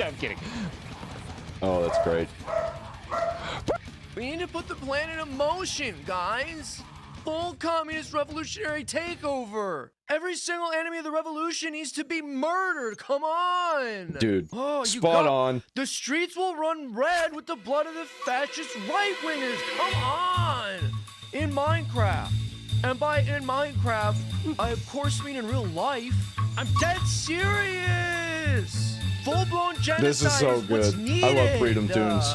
I'm kidding. Oh, that's great. We need to put the planet in motion, guys. Full communist revolutionary takeover. Every single enemy of the revolution needs to be murdered. Come on. Dude, spot on. The streets will run red with the blood of the fascist right-wingers. Come on. In Minecraft. And by in Minecraft, I of course mean in real life. I'm dead serious. Full-blown genocide This is so what's good. needed. I love Freedom Tunes.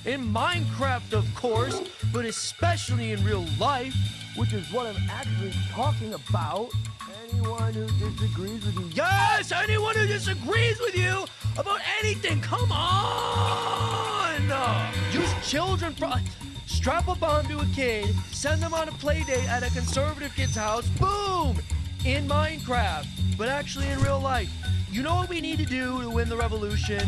In Minecraft, of course, but especially in real life, which is what I'm actually talking about. Anyone who disagrees with you, yes, anyone who disagrees with you about anything, come on! Use children for... Strap a bomb to a kid, send them on a play date at a conservative kid's house, boom! In Minecraft, but actually in real life. You know what we need to do to win the revolution?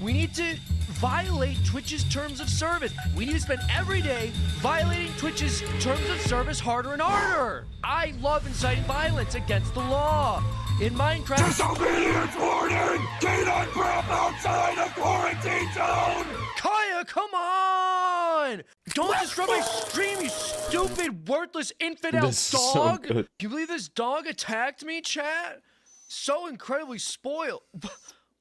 We need to violate Twitch's terms of service. We need to spend every day violating Twitch's terms of service harder and harder. I love inciting violence against the law. In Minecraft... Disobedience warning! Canine crap outside of quarantine zone! Kaya, come on! Don't disrupt my stream, you stupid, worthless infidel This is so dog! good. Can you believe this dog attacked me, chat? So incredibly spoiled.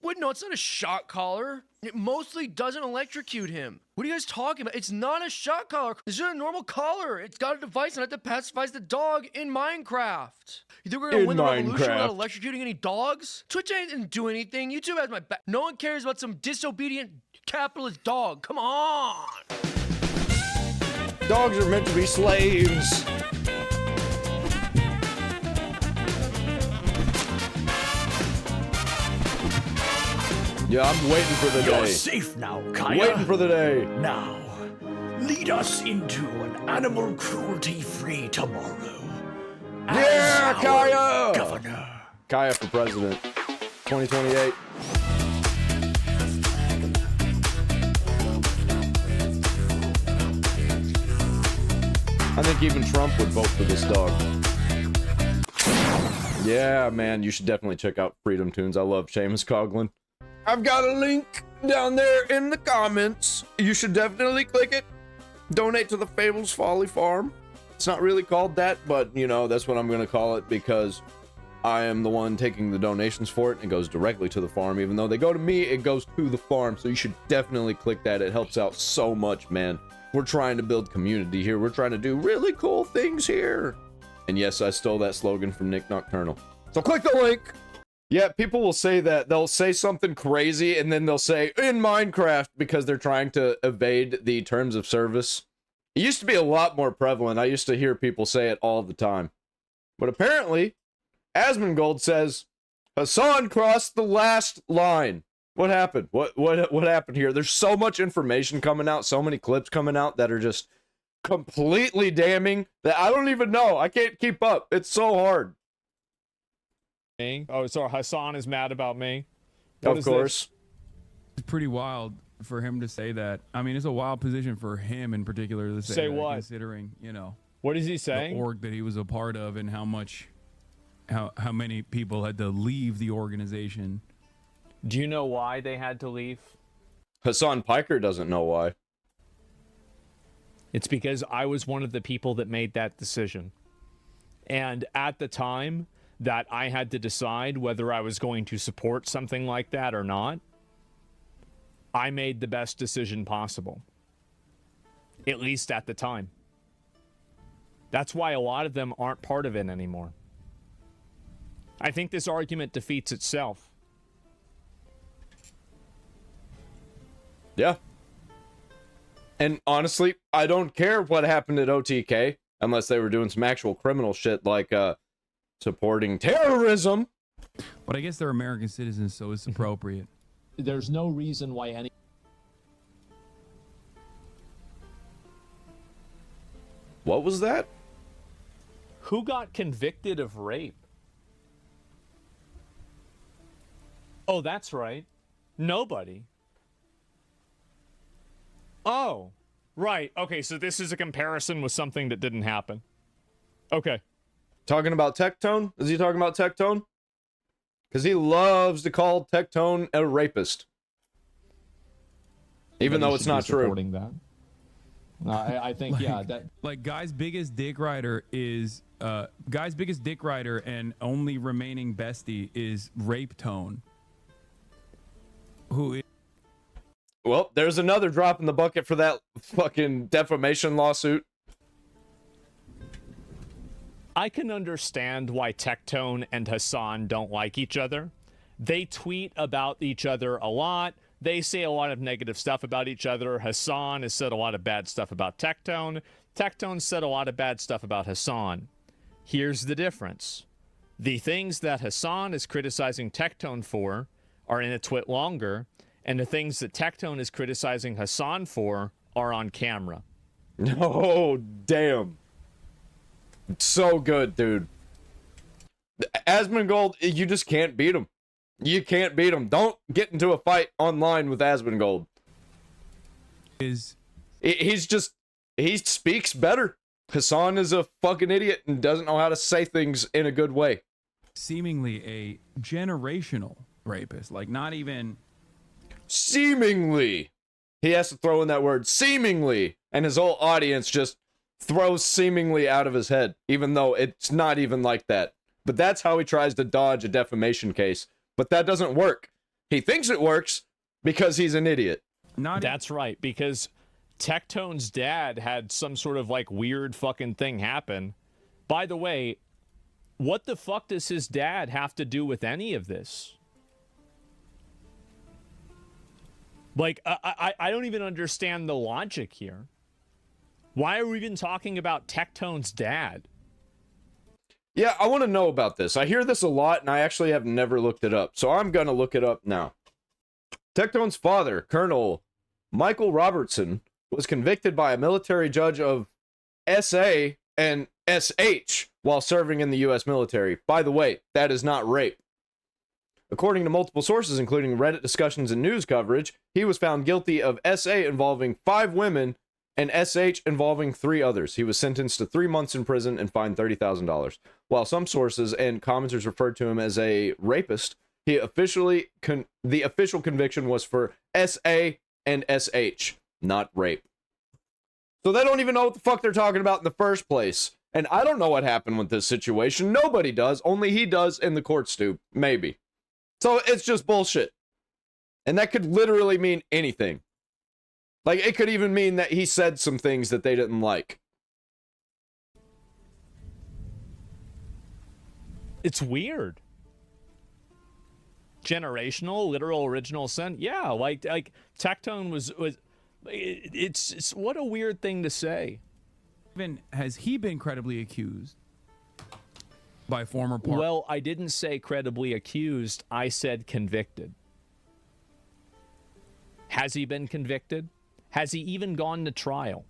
Wait, no, it's not a shock collar. It mostly doesn't electrocute him. What are you guys talking about? It's not a shock collar. It's just a normal collar. It's got a device and it pacifies the dog in Minecraft. You think we're gonna win the revolution without electrocuting any dogs? Twitch didn't do anything. YouTube has my back. No one cares about some disobedient capitalist dog. Come on. Dogs are meant to be slaves. Yeah, I'm waiting for the day. You're safe now, Kaya. Waiting for the day. Now, lead us into an animal cruelty-free tomorrow. Yeah, As Kaya! our Governor. Kaya for president. 2028. I think even Trump would vote for this dog. Yeah, man, you should definitely check out Freedom Tunes. I love Seamus Coughlin. I've got a link down there in the comments. You should definitely click it. Donate to the Fables Folly Farm. It's not really called that, but, you know, that's what I'm going to call it because I am the one taking the donations for it. It goes directly to the farm. Even though they go to me, it goes to the farm. So you should definitely click that. It helps out so much, man. We're trying to build community here. We're trying to do really cool things here. And yes, I stole that slogan from Nick Nocturnal. So click the link. Yeah, people will say that. They'll say something crazy and then they'll say in Minecraft because they're trying to evade the terms of service. It used to be a lot more prevalent. I used to hear people say it all the time. But apparently, Asmongold says, Hasan crossed the last line. What happened? What happened here? There's so much information coming out, so many clips coming out that are just completely damning that I don't even know. I can't keep up. It's so hard. Oh, so Hasan is mad about me? Of course. It's pretty wild for him to say that. I mean, it's a wild position for him in particular to say that, what? considering, you know, what is he saying? The org that he was a part of and how many people had to leave the organization. Do you know why they had to leave? Hasan Piker doesn't know why. It's because I was one of the people that made that decision. And at the time that I had to decide whether I was going to support something like that or not, I made the best decision possible. At least at the time. That's why a lot of them aren't part of it anymore. I think this argument defeats itself. Yeah. And honestly, I don't care what happened at OTK unless they were doing some actual criminal shit like supporting terrorism. But I guess they're American citizens, so it's appropriate. There's no reason why any... What was that? Who got convicted of rape? Oh, that's right. Nobody. Oh, right. Okay, so this is a comparison with something that didn't happen. Okay. Talking about Tectone? Is he talking about Tectone? Because he loves to call Tectone a rapist. Even though it's not true. Supporting that. I think, Like- yeah, that Like guy's biggest dick rider and only remaining bestie is Rape Tone. Who is Well, there's another drop in the bucket for that fucking defamation lawsuit. I can understand why Tectone and Hasan don't like each other. They tweet about each other a lot. They say a lot of negative stuff about each other. Hasan has said a lot of bad stuff about Tectone. Tectone said a lot of bad stuff about Hasan. Here's the difference. The things that Hasan is criticizing Tectone for are in a twit longer, and the things that Tectone is criticizing Hasan for are on camera. Oh, damn. So good, dude. Asmongold, you just can't beat him. You can't beat him. Don't get into a fight online with Asmongold. He speaks better. Hasan is a fucking idiot and doesn't know how to say things in a good way. seemingly a generational rapist. Like not even Seemingly. He has to throw in that word seemingly, and his whole audience just throws seemingly out of his head, even though it's not even like that. But that's how he tries to dodge a defamation case. But that doesn't work. He thinks it works because he's an idiot. That's right, because Tectone's dad had some sort of like weird fucking thing happen. By the way, what the fuck does his dad have to do with any of this? Like, I don't even understand the logic here. Why are we even talking about Tectone's dad? Yeah, I want to know about this. I hear this a lot, and I actually have never looked it up. So I'm going to look it up now. Tectone's father, Colonel Michael Robertson, was convicted by a military judge of SA and SH while serving in the U.S. military. By the way, that is not rape. According to multiple sources, including Reddit discussions and news coverage, he was found guilty of SA involving 5 women and SH involving 3 others. He was sentenced to 3 months in prison and fined $30,000. While some sources and commenters referred to him as a rapist, the official conviction was for SA and SH, not rape. So they don't even know what the fuck they're talking about in the first place. And I don't know what happened with this situation. Nobody does. Only he does in the court, Stu. Maybe. So it's just bullshit. And that could literally mean anything. Like, it could even mean that he said some things that they didn't like. It's weird. Generational, literal, original sin. Yeah, like Tectone was it's what a weird thing to say. even has he been credibly accused by former partner? Well, I didn't say credibly accused. I said convicted. Has he been convicted? Has he even gone to trial?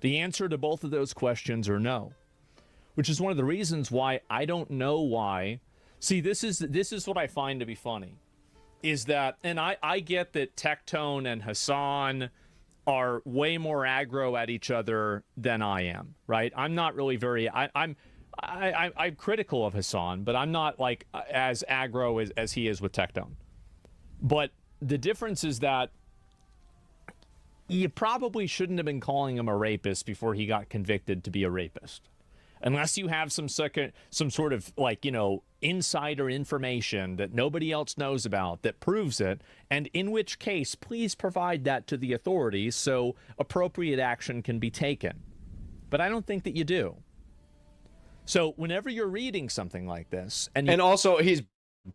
The answer to both of those questions are no. Which is one of the reasons why I don't know why. See, this is what I find to be funny. Is that, and I get that Tectone and Hasan are way more aggro at each other than I am, right? I'm not really very, I'm critical of Hasan, but I'm not like as aggro as he is with Tectone. But the difference is that you probably shouldn't have been calling him a rapist before he got convicted to be a rapist. Unless you have some sort of, like, you know, insider information that nobody else knows about that proves it, and in which case, please provide that to the authorities so appropriate action can be taken. But I don't think that you do. So whenever you're reading something like this, and also he's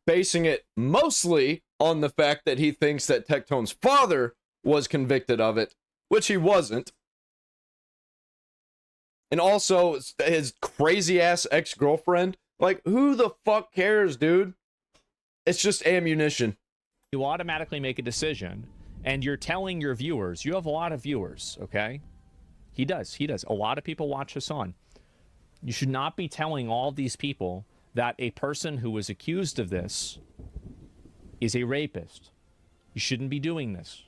basing it mostly on the fact that he thinks that Tectone's father was convicted of it, which he wasn't. And also his crazy ass ex-girlfriend. Like, who the fuck cares, dude? It's just ammunition. you automatically make a decision, and you're telling your viewers, you have a lot of viewers, okay? He does. A lot of people watch Hasan. You should not be telling all these people that a person who was accused of this is a rapist. You shouldn't be doing this.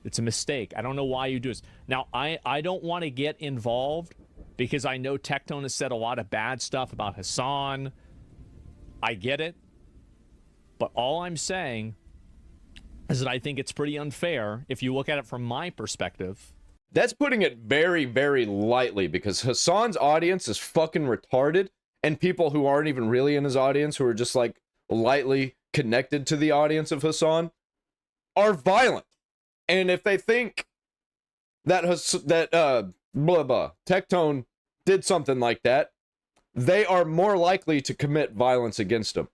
It's a mistake. I don't know why you do this. Now, I don't want to get involved because I know Tectone has said a lot of bad stuff about Hasan. I get it. But all I'm saying is that I think it's pretty unfair if you look at it from my perspective. That's putting it very, very lightly, because Hasan's audience is fucking retarded, and people who aren't even really in his audience, who are just like lightly connected to the audience of Hasan, are violent. And if they think that Tectone did something like that, they are more likely to commit violence against him.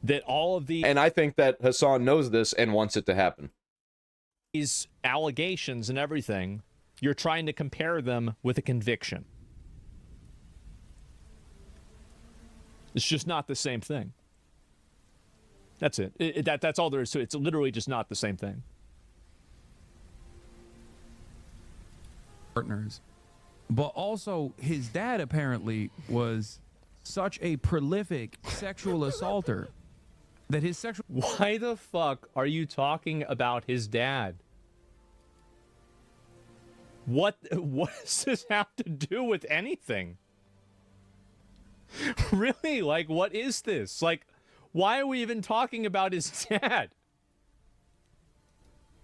That all of And I think that Hasan knows this and wants it to happen. these allegations and everything, you're trying to compare them with a conviction. It's just not the same thing. That's it. That's all there is to it. It's literally just not the same thing. Partners. But also, his dad apparently was such a prolific sexual assaulter that his sexual... Why the fuck are you talking about his dad? What does this have to do with anything? Really? Like, what is this? Like, why are we even talking about his dad?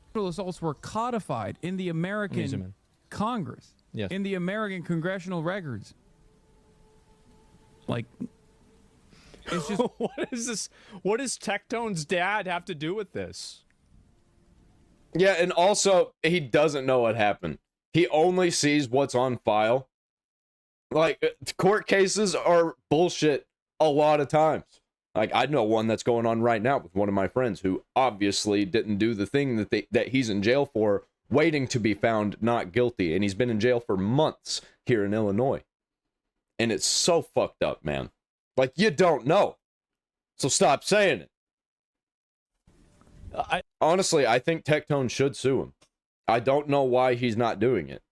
Sexual assaults were codified in the American Congress, yes, in the American congressional records. Like, it's just... What is this? What does Tectone's dad have to do with this? Yeah, and also, he doesn't know what happened. He only sees what's on file. Like, court cases are bullshit a lot of times. Like, I know one that's going on right now with one of my friends who obviously didn't do the thing that he's in jail for, waiting to be found not guilty. And he's been in jail for months here in Illinois. And it's so fucked up, man. Like, you don't know. So stop saying it. Honestly, I think Tectone should sue him. I don't know why he's not doing it.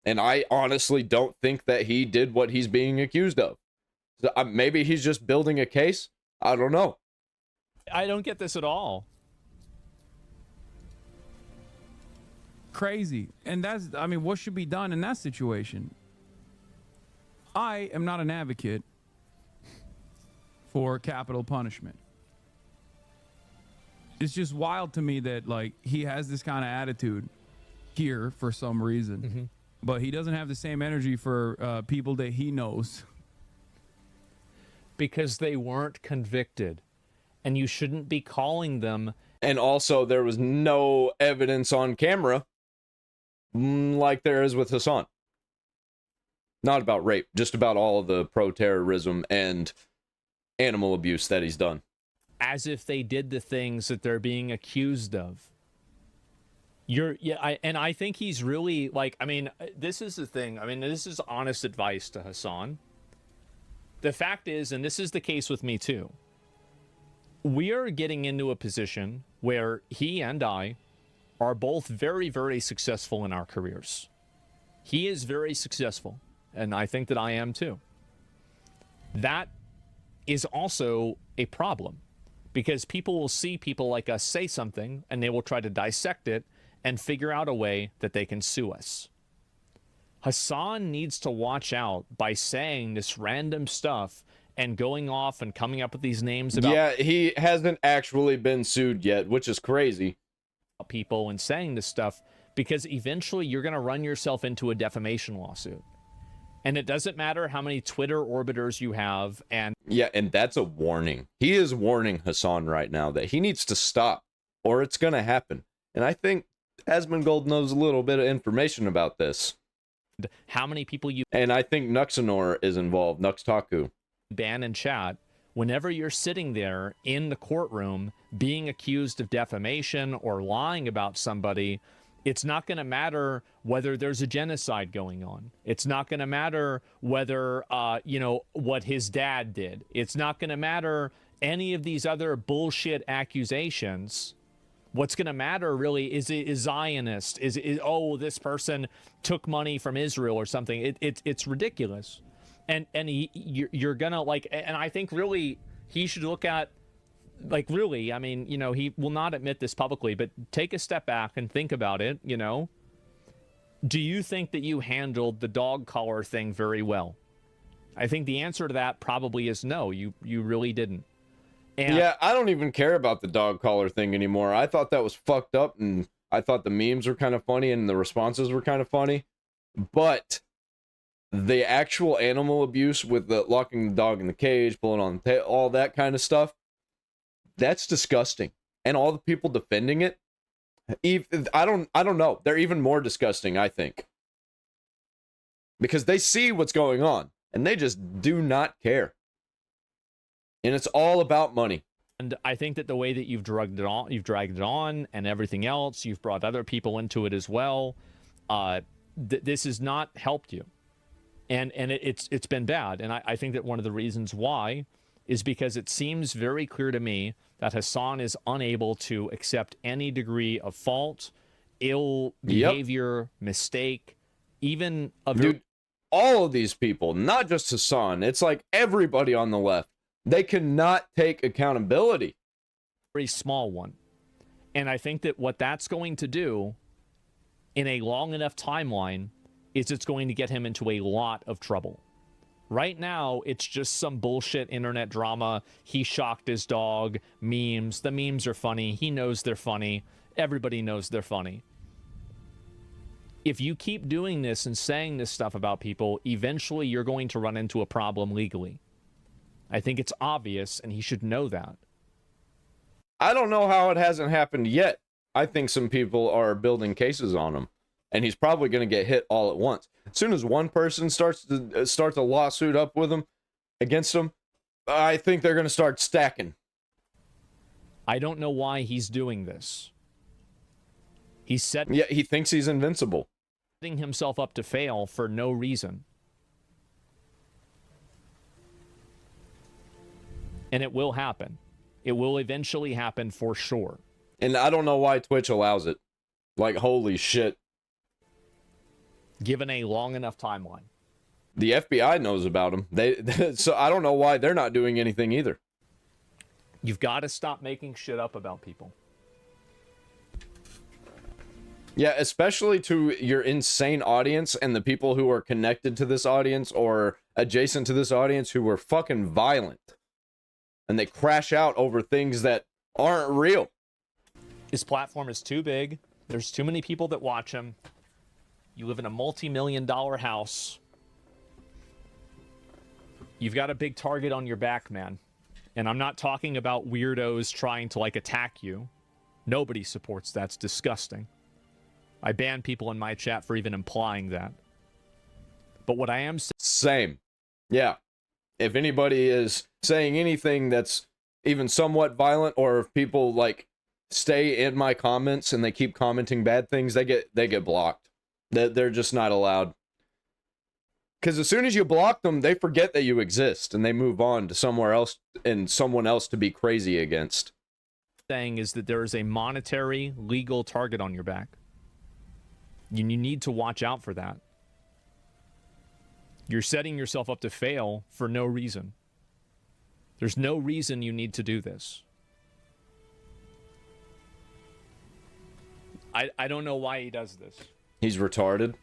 And I honestly don't think that he did what he's being accused of. So, maybe he's just building a case. I don't know. I don't get this at all. Crazy. And that's, I mean, what should be done in that situation? I am not an advocate for capital punishment. It's just wild to me that, like, he has this kind of attitude here for some reason, but he doesn't have the same energy for people that he knows. Because they weren't convicted, and you shouldn't be calling them. And also, there was no evidence on camera like there is with Hasan. Not about rape, just about all of the pro-terrorism and animal abuse that he's done. As if they did the things that they're being accused of. I think he's really, like, I mean, this is the thing. I mean, this is honest advice to Hasan. The fact is, and this is the case with me too, we are getting into a position where he and I are both very, very successful in our careers. He is very successful, and I think that I am too. That is also a problem, because people will see people like us say something, and they will try to dissect it and figure out a way that they can sue us. Hasan needs to watch out by saying this random stuff and going off and coming up with these names about... Yeah, he hasn't actually been sued yet, which is crazy. ...people and saying this stuff, because eventually you're going to run yourself into a defamation lawsuit. And it doesn't matter how many Twitter orbiters you have, and... Yeah, and that's a warning. He is warning Hasan right now that he needs to stop, or it's going to happen. And I think Asmongold knows a little bit of information about this. How many people you... And I think Nuxanor is involved, Nux Taku. ...ban in chat, whenever you're sitting there in the courtroom being accused of defamation or lying about somebody, it's not going to matter whether there's a genocide going on. It's not going to matter whether, what his dad did. It's not going to matter any of these other bullshit accusations. What's going to matter really is Zionist, is this person took money from Israel or something. It's ridiculous. And you're going to, like, and I think really he should look at, like, really, I mean, he will not admit this publicly, but take a step back and think about it, Do you think that you handled the dog collar thing very well? I think the answer to that probably is no, you really didn't. And yeah, I don't even care about the dog collar thing anymore. I thought that was fucked up, and I thought the memes were kind of funny and the responses were kind of funny. But the actual animal abuse with the locking the dog in the cage, pulling on the tail, all that kind of stuff, that's disgusting. And all the people defending it, I don't know. They're even more disgusting, I think. Because they see what's going on and they just do not care. And it's all about money. And I think that the way that you've dragged it on and everything else, you've brought other people into it as well. This has not helped you. And it's been bad. And I think that one of the reasons why is because it seems very clear to me that Hasan is unable to accept any degree of fault, ill behavior, mistake, even of Dude, all of these people, not just Hasan, it's like everybody on the left, they cannot take accountability. very small one. And I think that what that's going to do in a long enough timeline is it's going to get him into a lot of trouble. Right now, it's just some bullshit internet drama. He shocked his dog, memes. The memes are funny. He knows they're funny. Everybody knows they're funny. If you keep doing this and saying this stuff about people, eventually you're going to run into a problem legally. I think it's obvious, and he should know that. I don't know how it hasn't happened yet. I think some people are building cases on him, and he's probably going to get hit all at once. As soon as one person starts a lawsuit up with him, against him, I think they're going to start stacking. I don't know why he's doing this. He's setting Yeah, he thinks he's invincible. himself up to fail for no reason. And it will happen. It will eventually happen for sure. And I don't know why Twitch allows it. Like, holy shit. Given a long enough timeline. The FBI knows about him. So I don't know why they're not doing anything either. You've got to stop making shit up about people. Yeah, especially to your insane audience and the people who are connected to this audience or adjacent to this audience who were fucking violent. And they crash out over things that aren't real. His platform is too big. There's too many people that watch him. You live in a multi-million-dollar house. You've got a big target on your back, man. And I'm not talking about weirdos trying to, like, attack you. Nobody supports that. It's disgusting. I ban people in my chat for even implying that. But what I am saying... Same. Yeah. If anybody is saying anything that's even somewhat violent, or if people, like, stay in my comments and they keep commenting bad things, they get blocked. They're just not allowed. Because as soon as you block them, they forget that you exist and they move on to somewhere else and someone else to be crazy against. saying is that there is a monetary, legal target on your back. You need to watch out for that. You're setting yourself up to fail for no reason. There's no reason you need to do this. I don't know why he does this. He's retarded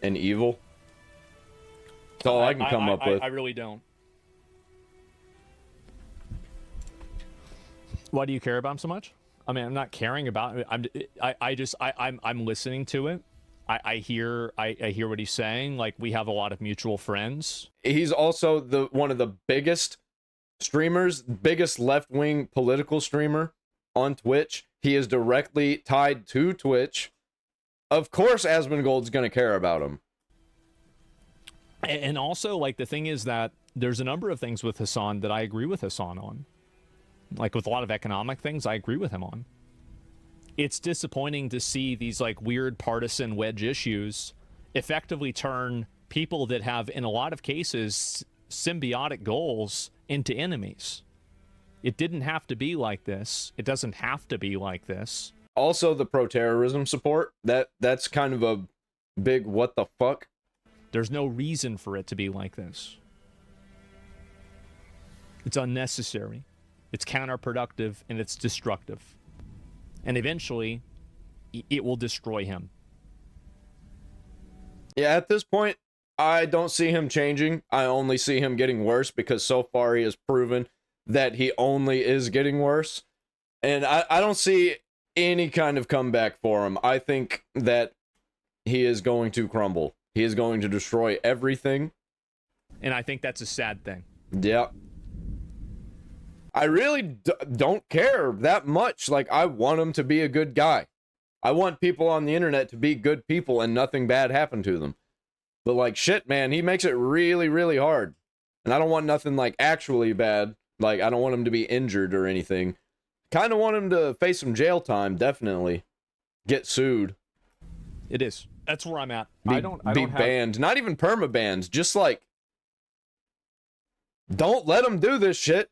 and evil. That's all I can come up with. I really don't. Why do you care about him so much? I mean, I'm not caring about it. I'm listening to it. I hear what he's saying. Like, we have a lot of mutual friends. He's also one of the biggest streamers, biggest left-wing political streamer on Twitch. He is directly tied to Twitch. Of course, Asmongold's going to care about him. And also, like, the thing is that there's a number of things with Hasan that I agree with Hasan on. Like, with a lot of economic things, I agree with him on. It's disappointing to see these, like, weird partisan wedge issues effectively turn people that have, in a lot of cases, symbiotic goals into enemies. It didn't have to be like this. It doesn't have to be like this. Also, the pro-terrorism support, that's kind of a big what the fuck. There's no reason for it to be like this. It's unnecessary. It's counterproductive, and it's destructive. And eventually, it will destroy him. Yeah, at this point, I don't see him changing. I only see him getting worse because so far he has proven that he only is getting worse. And I don't see any kind of comeback for him. I think that he is going to crumble. He is going to destroy everything. And I think that's a sad thing. Yeah. I really don't care that much. Like, I want him to be a good guy. I want people on the internet to be good people and nothing bad happen to them. But, like, shit, man, he makes it really, really hard. And I don't want nothing, like, actually bad. Like, I don't want him to be injured or anything. Kind of want him to face some jail time, definitely. Get sued. It is. That's where I'm at. Be, I don't be have... banned. Not even perma-banned. Just, like, don't let him do this shit.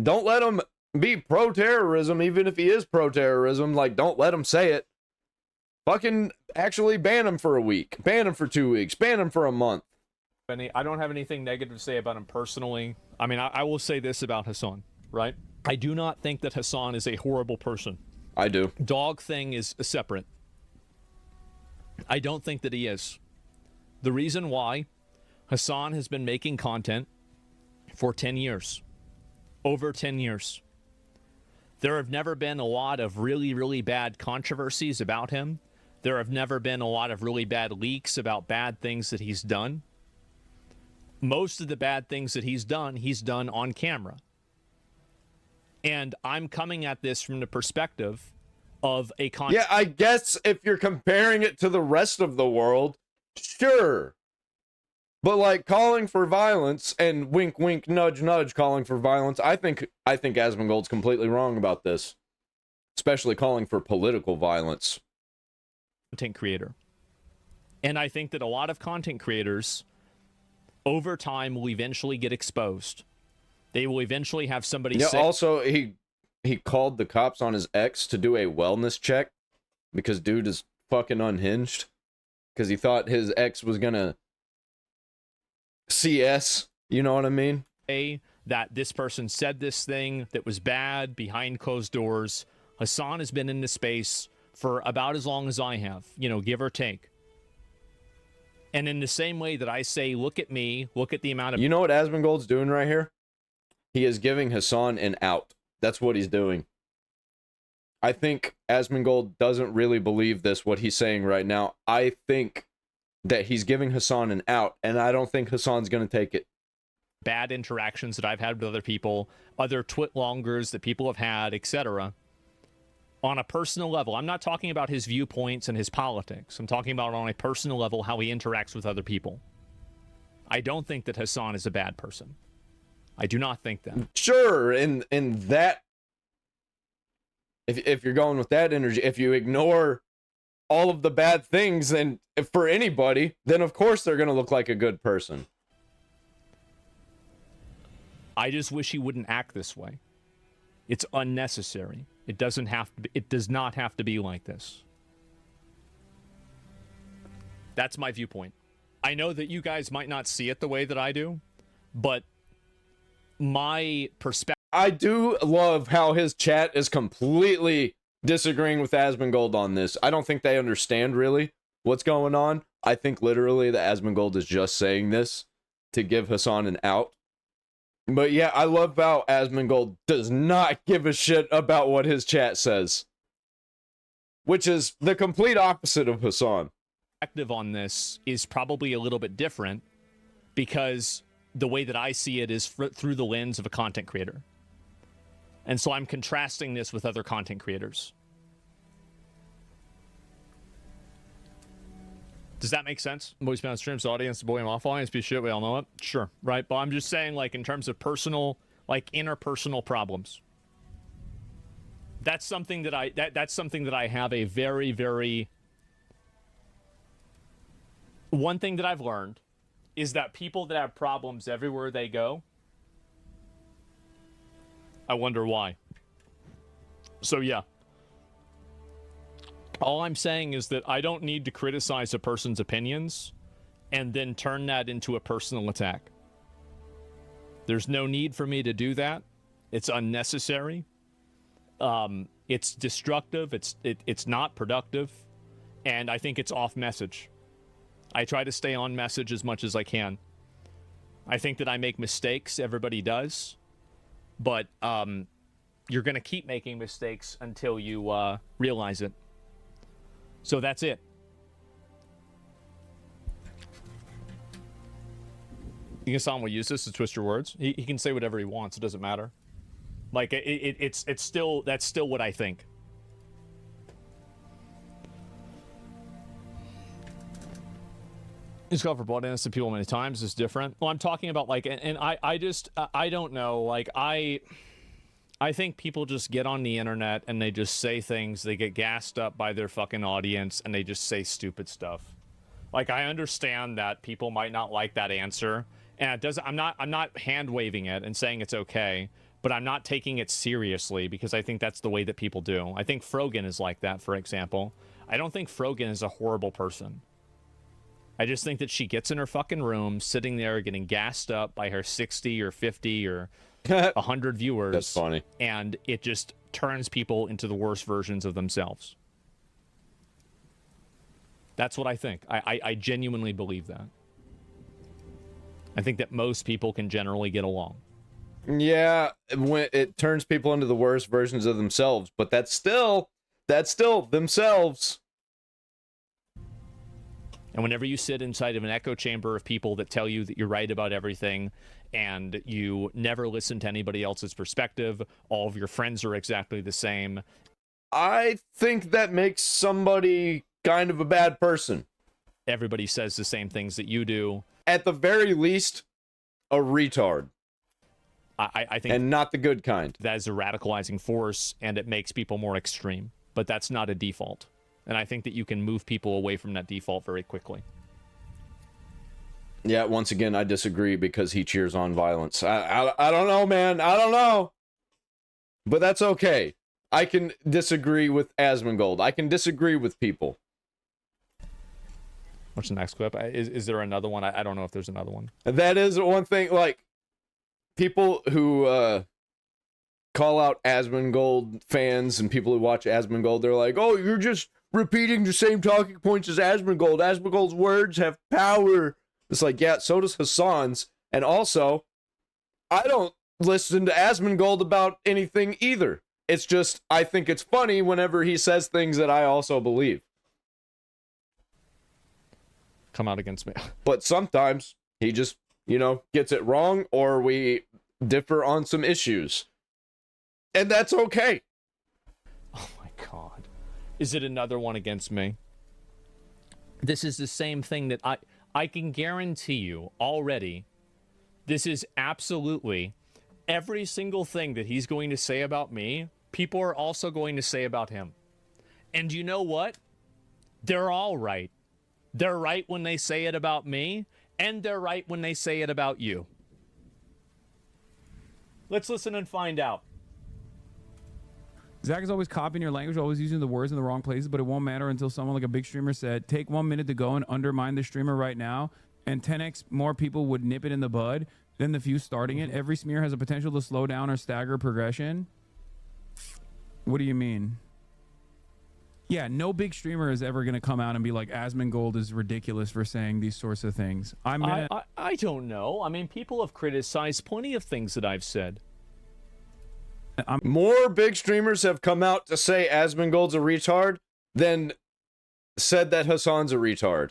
Don't let him be pro-terrorism, even if he is pro-terrorism. Like, don't let him say it. Fucking actually ban him for a week. Ban him for 2 weeks. Ban him for a month. I don't have anything negative to say about him personally. I mean, I will say this about Hasan, right? I do not think that Hasan is a horrible person. I do. Dog thing is separate. I don't think that he is. The reason why, Hasan has been making content for 10 years. Over 10 years. There have never been a lot of really, really bad controversies about him. There have never been a lot of really bad leaks about bad things that he's done. Most of the bad things that he's done on camera. And I'm coming at this from the perspective of a Yeah, I guess if you're comparing it to the rest of the world, sure. But like calling for violence and wink, wink, nudge, nudge, calling for violence, I think Asmongold's completely wrong about this, especially calling for political violence. Content creator, and I think that a lot of content creators, over time, will eventually get exposed. They will eventually have somebody. Yeah. Say, also, he called the cops on his ex to do a wellness check because dude is fucking unhinged because he thought his ex was gonna CS, you know what I mean? That this person said this thing that was bad behind closed doors. Hasan has been in this space for about as long as I have, give or take. And in the same way that I say, look at me, look at the amount of... You know what Asmongold's doing right here? He is giving Hasan an out. That's what he's doing. I think Asmongold doesn't really believe this, what he's saying right now. I think that he's giving Hasan an out, and I don't think Hasan's going to take it. Bad interactions that I've had with other people, other twit-longers that people have had, etc. On a personal level, I'm not talking about his viewpoints and his politics. I'm talking about on a personal level how he interacts with other people. I don't think that Hasan is a bad person. I do not think that. Sure, in that, if you're going with that energy, if you ignore all of the bad things, then for anybody, then of course they're going to look like a good person. I just wish he wouldn't act this way. It's unnecessary. It doesn't have to be, it does not have to be like this. That's my viewpoint. I know that you guys might not see it the way that I do, but my perspective... I do love how his chat is completely disagreeing with Asmongold on this. I don't think they understand really what's going on. I think literally that Asmongold is just saying this to give Hasan an out. But yeah, I love how Asmongold does not give a shit about what his chat says, which is the complete opposite of Hasan. Perspective on this is probably a little bit different because the way that I see it is through the lens of a content creator. And so I'm contrasting this with other content creators. Does that make sense? Boys Bound Streams audience, boy and off audience, be shit, we all know it. Sure, right? But I'm just saying, like, in terms of personal, like, interpersonal problems. That's something that that's something that I have a very, very... One thing that I've learned is that people that have problems everywhere they go, I wonder why. So, yeah. All I'm saying is that I don't need to criticize a person's opinions and then turn that into a personal attack. There's no need for me to do that. It's unnecessary. It's destructive. It's not productive. And I think it's off message. I try to stay on message as much as I can. I think that I make mistakes. Everybody does. but you're going to keep making mistakes until you realize it. So that's it. Hasan will use this to twist your words. He can say whatever he wants. It doesn't matter. Like it's still, that's still what I think. He's called for blood innocent people many times. It's different. Well, I'm talking about like, and I just I don't know. Like I think people just get on the internet and they just say things. They get gassed up by their fucking audience and they just say stupid stuff. Like I understand that people might not like that answer, and it doesn't. I'm not hand waving it and saying it's okay, but I'm not taking it seriously because I think that's the way that people do. I think Frogan is like that, for example. I don't think Frogan is a horrible person. I just think that she gets in her fucking room, sitting there getting gassed up by her 60 or 50 or 100 viewers. That's funny. And it just turns people into the worst versions of themselves. That's what I think. I genuinely believe that. I think that most people can generally get along. Yeah, when it turns people into the worst versions of themselves, but that's still themselves. And whenever you sit inside of an echo chamber of people that tell you that you're right about everything and you never listen to anybody else's perspective, all of your friends are exactly the same. I think that makes somebody kind of a bad person. Everybody says the same things that you do. At the very least, a retard. I think, and not the good kind. That is a radicalizing force, and it makes people more extreme. But that's not a default. And I think that you can move people away from that default very quickly. Yeah, once again, I disagree because he cheers on violence. I don't know, man. I don't know. But that's okay. I can disagree with Asmongold. I can disagree with people. What's the next clip? Is there another one? I don't know if there's another one. That is one thing, like, people who call out Asmongold fans and people who watch Asmongold, they're like, oh, you're just repeating the same talking points as Asmongold. Asmongold's words have power. It's like, yeah, so does Hasan's. And also, I don't listen to Asmongold about anything either. It's just, I think it's funny whenever he says things that I also believe. Come out against me. But sometimes he just, you know, gets it wrong, or we differ on some issues. And that's okay. Oh my God. Is it another one against me? This is the same thing that I can guarantee you already. This is absolutely every single thing that he's going to say about me, people are also going to say about him. And you know what? They're all right. They're right when they say it about me, and they're right when they say it about you. Let's listen and find out. Zach is always copying your language, always using the words in the wrong places, but it won't matter until someone like a big streamer said, take 1 minute to go and undermine the streamer right now, and 10x more people would nip it in the bud than the few starting it. Every smear has a potential to slow down or stagger progression. What do you mean? Yeah, no big streamer is ever going to come out and be like, Asmongold is ridiculous for saying these sorts of things. I don't know. I mean, people have criticized plenty of things that I've said. More big streamers have come out to say Asmongold's a retard than said that Hasan's a retard.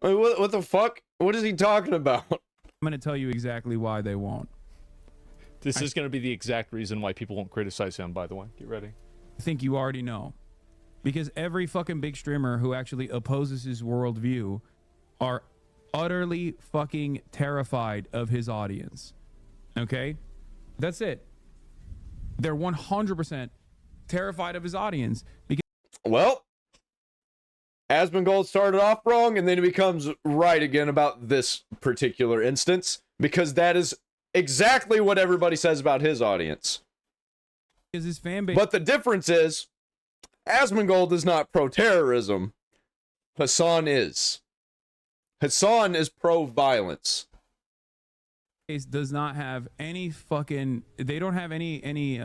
I mean, what the fuck? What is he talking about? I'm going to tell you exactly why they won't. This is going to be the exact reason why people won't criticize him, by the way. Get ready. I think you already know. Because every fucking big streamer who actually opposes his worldview are utterly fucking terrified of his audience. Okay? That's it. They're 100% terrified of his audience. Because well, Asmongold started off wrong, and then he becomes right again about this particular instance, because that is exactly what everybody says about his audience. is his fan base. But the difference is, Asmongold is not pro-terrorism. Hasan is. Hasan is pro-violence. Does not have any fucking, they don't have any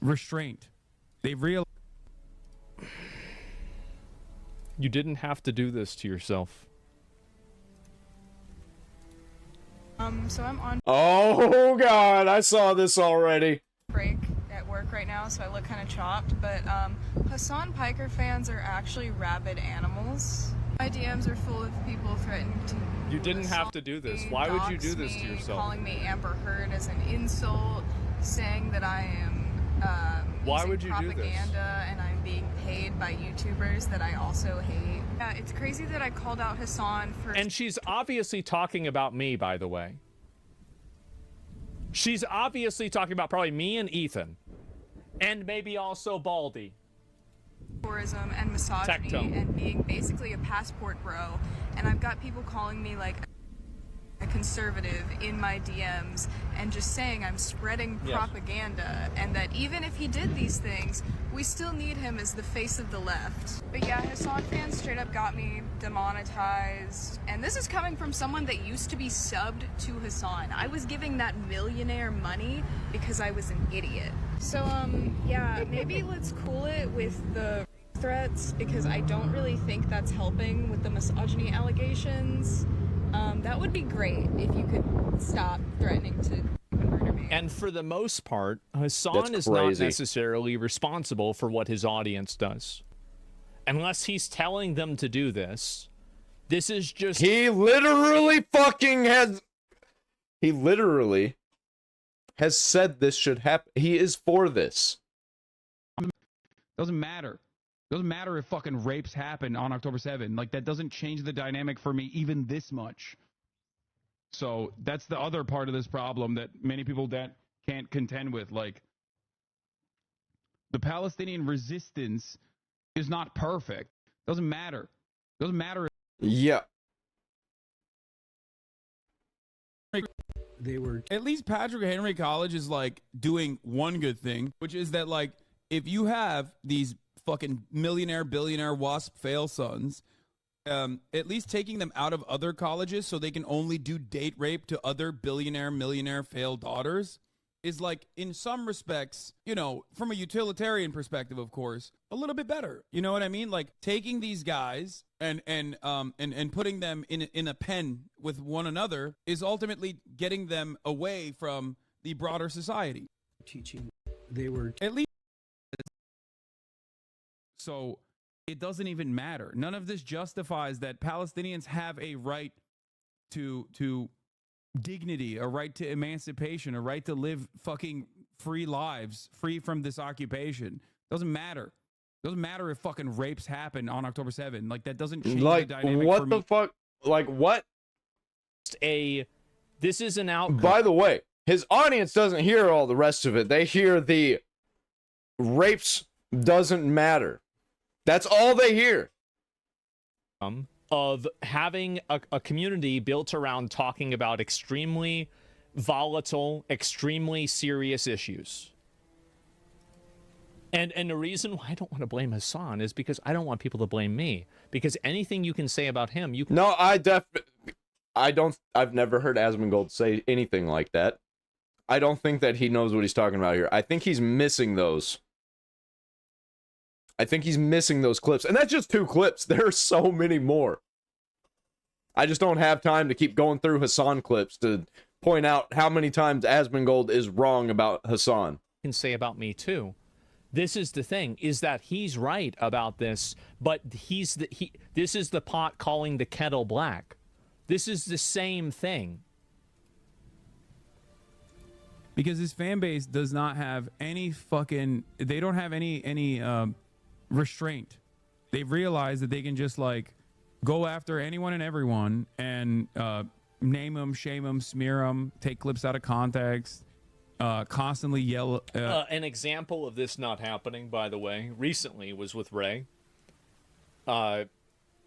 restraint. They've realized. You didn't have to do this to yourself. So I'm on Oh god, I saw this already. break at work right now, so I look kind of chopped, but Hasan Piker fans are actually rabid animals. My DMs are full of people threatening to You didn't have assault to do this. me, Why would you dox do this to me, yourself? Calling me Amber Heard as an insult, saying that I am Why using would you do this? propaganda and I'm being paid by YouTubers that I also hate. Yeah, it's crazy that I called out Hasan for And she's obviously talking about me, by the way. She's obviously talking about probably me and Ethan. And maybe also Baldy. tourism and misogyny Tectone. and being basically a passport bro, and I've got people calling me like a conservative in my DMs and just saying I'm spreading Yes. propaganda, and that even if he did these things, we still need him as the face of the left. But yeah, Hasan fans straight up got me demonetized, and this is coming from someone that used to be subbed to Hasan. I was giving that millionaire money because I was an idiot. So yeah, maybe let's cool it with the threats, because I don't really think that's helping with the misogyny allegations. That would be great if you could stop threatening to murder me. And for the most part, Hasan That's is not crazy. necessarily responsible for what his audience does. Unless he's telling them to do this. This is just... He literally has said this should happen. He is for this. Doesn't matter. Doesn't matter if fucking rapes happen on October 7. Like, that doesn't change the dynamic for me even this much. So that's the other part of this problem that many people that can't contend with. Like, the Palestinian resistance is not perfect. Doesn't matter. Doesn't matter. Yeah. They were, at least Patrick Henry College is like doing one good thing, which is that, like, if you have these fucking millionaire, billionaire, WASP fail sons, at least taking them out of other colleges so they can only do date rape to other billionaire, millionaire failed daughters is, like, in some respects, you know, from a utilitarian perspective, of course, a little bit better. You know what I mean? Like, taking these guys and putting them in a pen with one another is ultimately getting them away from the broader society. Teaching, they were At least. So it doesn't even matter. None of this justifies that Palestinians have a right to dignity, a right to emancipation, a right to live fucking free lives, free from this occupation. Doesn't matter. Doesn't matter if fucking rapes happen on October 7. Like, that doesn't change Like, the dynamic what for the me. fuck? Like, what? This is an outcome. By the way, his audience doesn't hear all the rest of it. They hear the rapes doesn't matter. That's all they hear. Of having a community built around talking about extremely volatile, extremely serious issues. And the reason why I don't want to blame Hasan is because I don't want people to blame me. Because anything you can say about him, you can... No, I've never heard Asmongold say anything like that. I don't think that he knows what he's talking about here. I think he's missing those. I think he's missing those clips. And that's just 2 clips. There are so many more. I just don't have time to keep going through Hasan clips to point out how many times Asmongold is wrong about Hasan. can say about me too. This is the thing, is that he's right about this, but this is the pot calling the kettle black. This is the same thing. Because his fan base does not have any fucking, they don't have any restraint. They've realized that they can just, like, go after anyone and everyone and name them, shame them, smear them, take clips out of context, constantly yell. An example of this not happening, by the way, recently was with Ray. I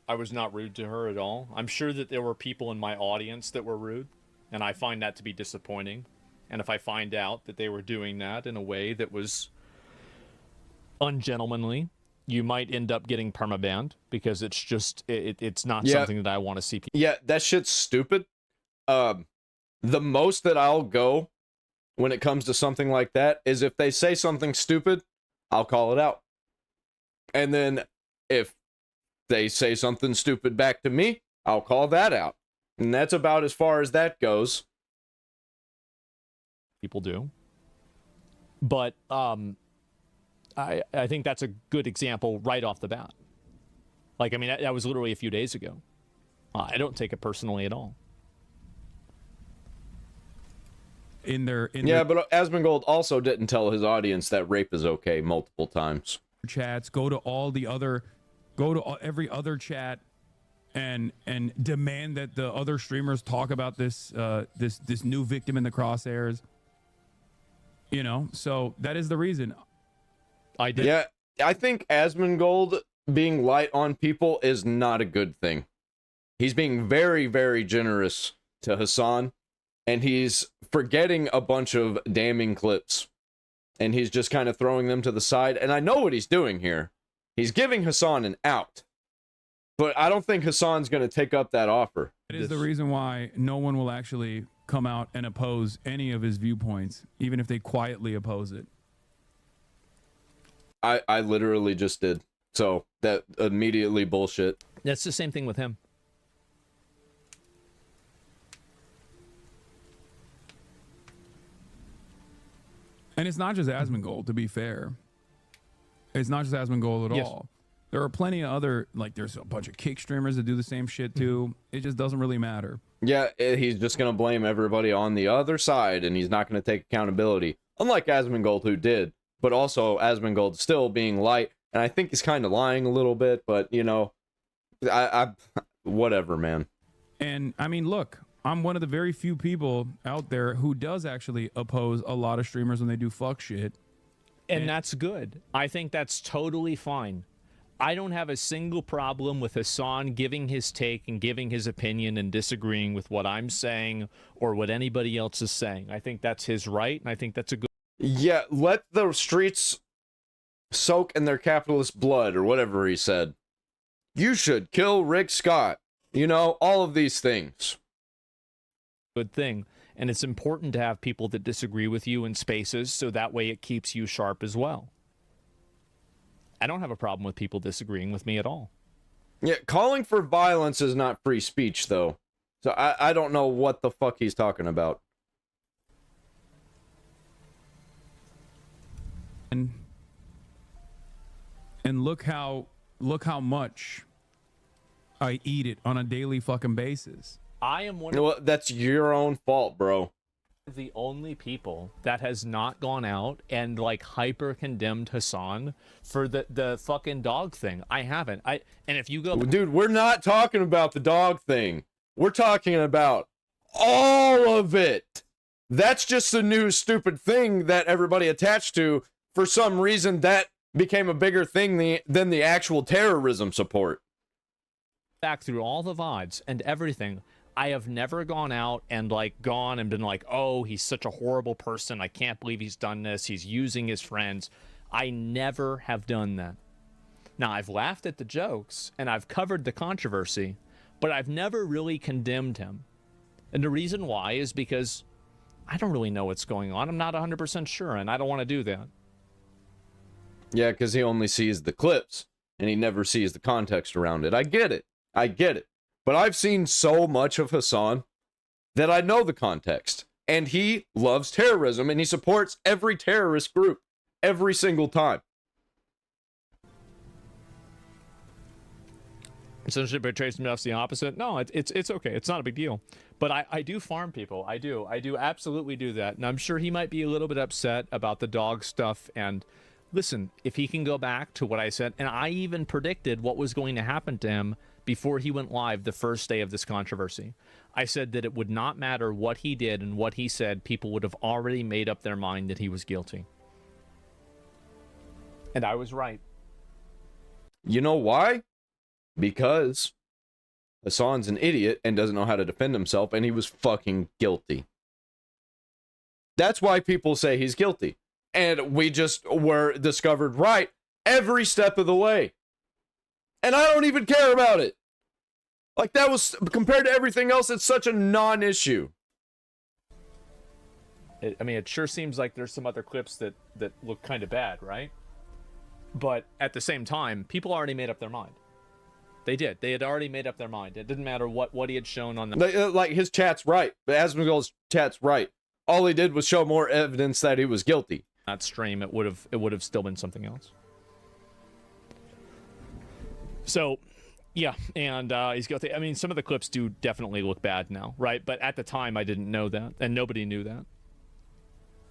was not rude to her at all. I'm sure that there were people in my audience that were rude, and I find that to be disappointing. And if I find out that they were doing that in a way that was ungentlemanly, you might end up getting permabanned, because it's just, it's not something that I want to see people. Yeah, that shit's stupid. The most that I'll go when it comes to something like that is if they say something stupid, I'll call it out. And then if they say something stupid back to me, I'll call that out. And that's about as far as that goes. people do. But I think that's a good example right off the bat. Like, I mean, that was literally a few days ago. I don't take it personally at all. But Asmongold also didn't tell his audience that rape is okay multiple times. Chats, go to every other chat and demand that the other streamers talk about this this new victim in the crosshairs. You know, so that is the reason. Yeah, I think Asmongold being light on people is not a good thing. He's being very, very generous to Hasan, and he's forgetting a bunch of damning clips, and he's just kind of throwing them to the side. And I know what he's doing here. He's giving Hasan an out, but I don't think Hasan's going to take up that offer. It is the reason why no one will actually come out and oppose any of his viewpoints, even if they quietly oppose it. I literally just did. So that immediately bullshit. That's the same thing with him. And it's not just Asmongold, to be fair. It's not just Asmongold at all. There are plenty of other, like, there's a bunch of kick streamers that do the same shit too. It just doesn't really matter. Yeah, he's just going to blame everybody on the other side, and he's not going to take accountability. Unlike Asmongold, who did. But also, Asmongold still being light, and I think he's kind of lying a little bit, but, you know, I whatever, man. And, I mean, look, I'm one of the very few people out there who does actually oppose a lot of streamers when they do fuck shit. And that's good. I think that's totally fine. I don't have a single problem with Hasan giving his take and giving his opinion and disagreeing with what I'm saying or what anybody else is saying. I think that's his right, and I think that's a good... Yeah, let the streets soak in their capitalist blood, or whatever he said. You should kill Rick Scott. You know, all of these things. Good thing. And it's important to have people that disagree with you in spaces, so that way it keeps you sharp as well. I don't have a problem with people disagreeing with me at all. Yeah, calling for violence is not free speech, though. So I don't know what the fuck he's talking about. And look how much I eat it on a daily fucking basis. I am one You know what? That's your own fault, bro. of the only people that has not gone out and like hyper condemned Hasan for the fucking dog thing. I haven't. And if you go, Dude, we're not talking about the dog thing. We're talking about all of it. That's just a new stupid thing that everybody attached to. For some reason, that became a bigger thing than the actual terrorism support. back through all the VODs and everything, I have never gone out and like gone and been like, oh, he's such a horrible person. I can't believe he's done this. He's using his friends. I never have done that. Now, I've laughed at the jokes and I've covered the controversy, but I've never really condemned him. And the reason why is because I don't really know what's going on. I'm not 100% sure, and I don't want to do that. Yeah, because he only sees the clips and he never sees the context around it. I get it. But I've seen so much of Hasan that I know the context. And he loves terrorism and he supports every terrorist group every single time. Censorship betrays enough the opposite. No, it's okay. It's not a big deal. But I do farm people. I do absolutely do that. And I'm sure he might be a little bit upset about the dog stuff. And listen, if he can go back to what I said, and I even predicted what was going to happen to him before he went live the first day of this controversy. I said that it would not matter what he did and what he said, people would have already made up their mind that he was guilty. And I was right. You know why? Because Hasan's an idiot and doesn't know how to defend himself, and he was fucking guilty. That's why people say he's guilty. And we just were discovered right every step of the way. And I don't even care about it. Like, that was, compared to everything else, it's such a non-issue. I mean, it sure seems like there's some other clips that look kind of bad, right? But at the same time, people already made up their mind. They did. They had already made up their mind. It didn't matter what he had shown on the... Like, his chat's right. Asmongold's chat's right. all he did was show more evidence that he was guilty. That stream, it would have still been something else. So, yeah, and he's guilty. I mean, some of the clips do definitely look bad now, right? But at the time, I didn't know that, and nobody knew that.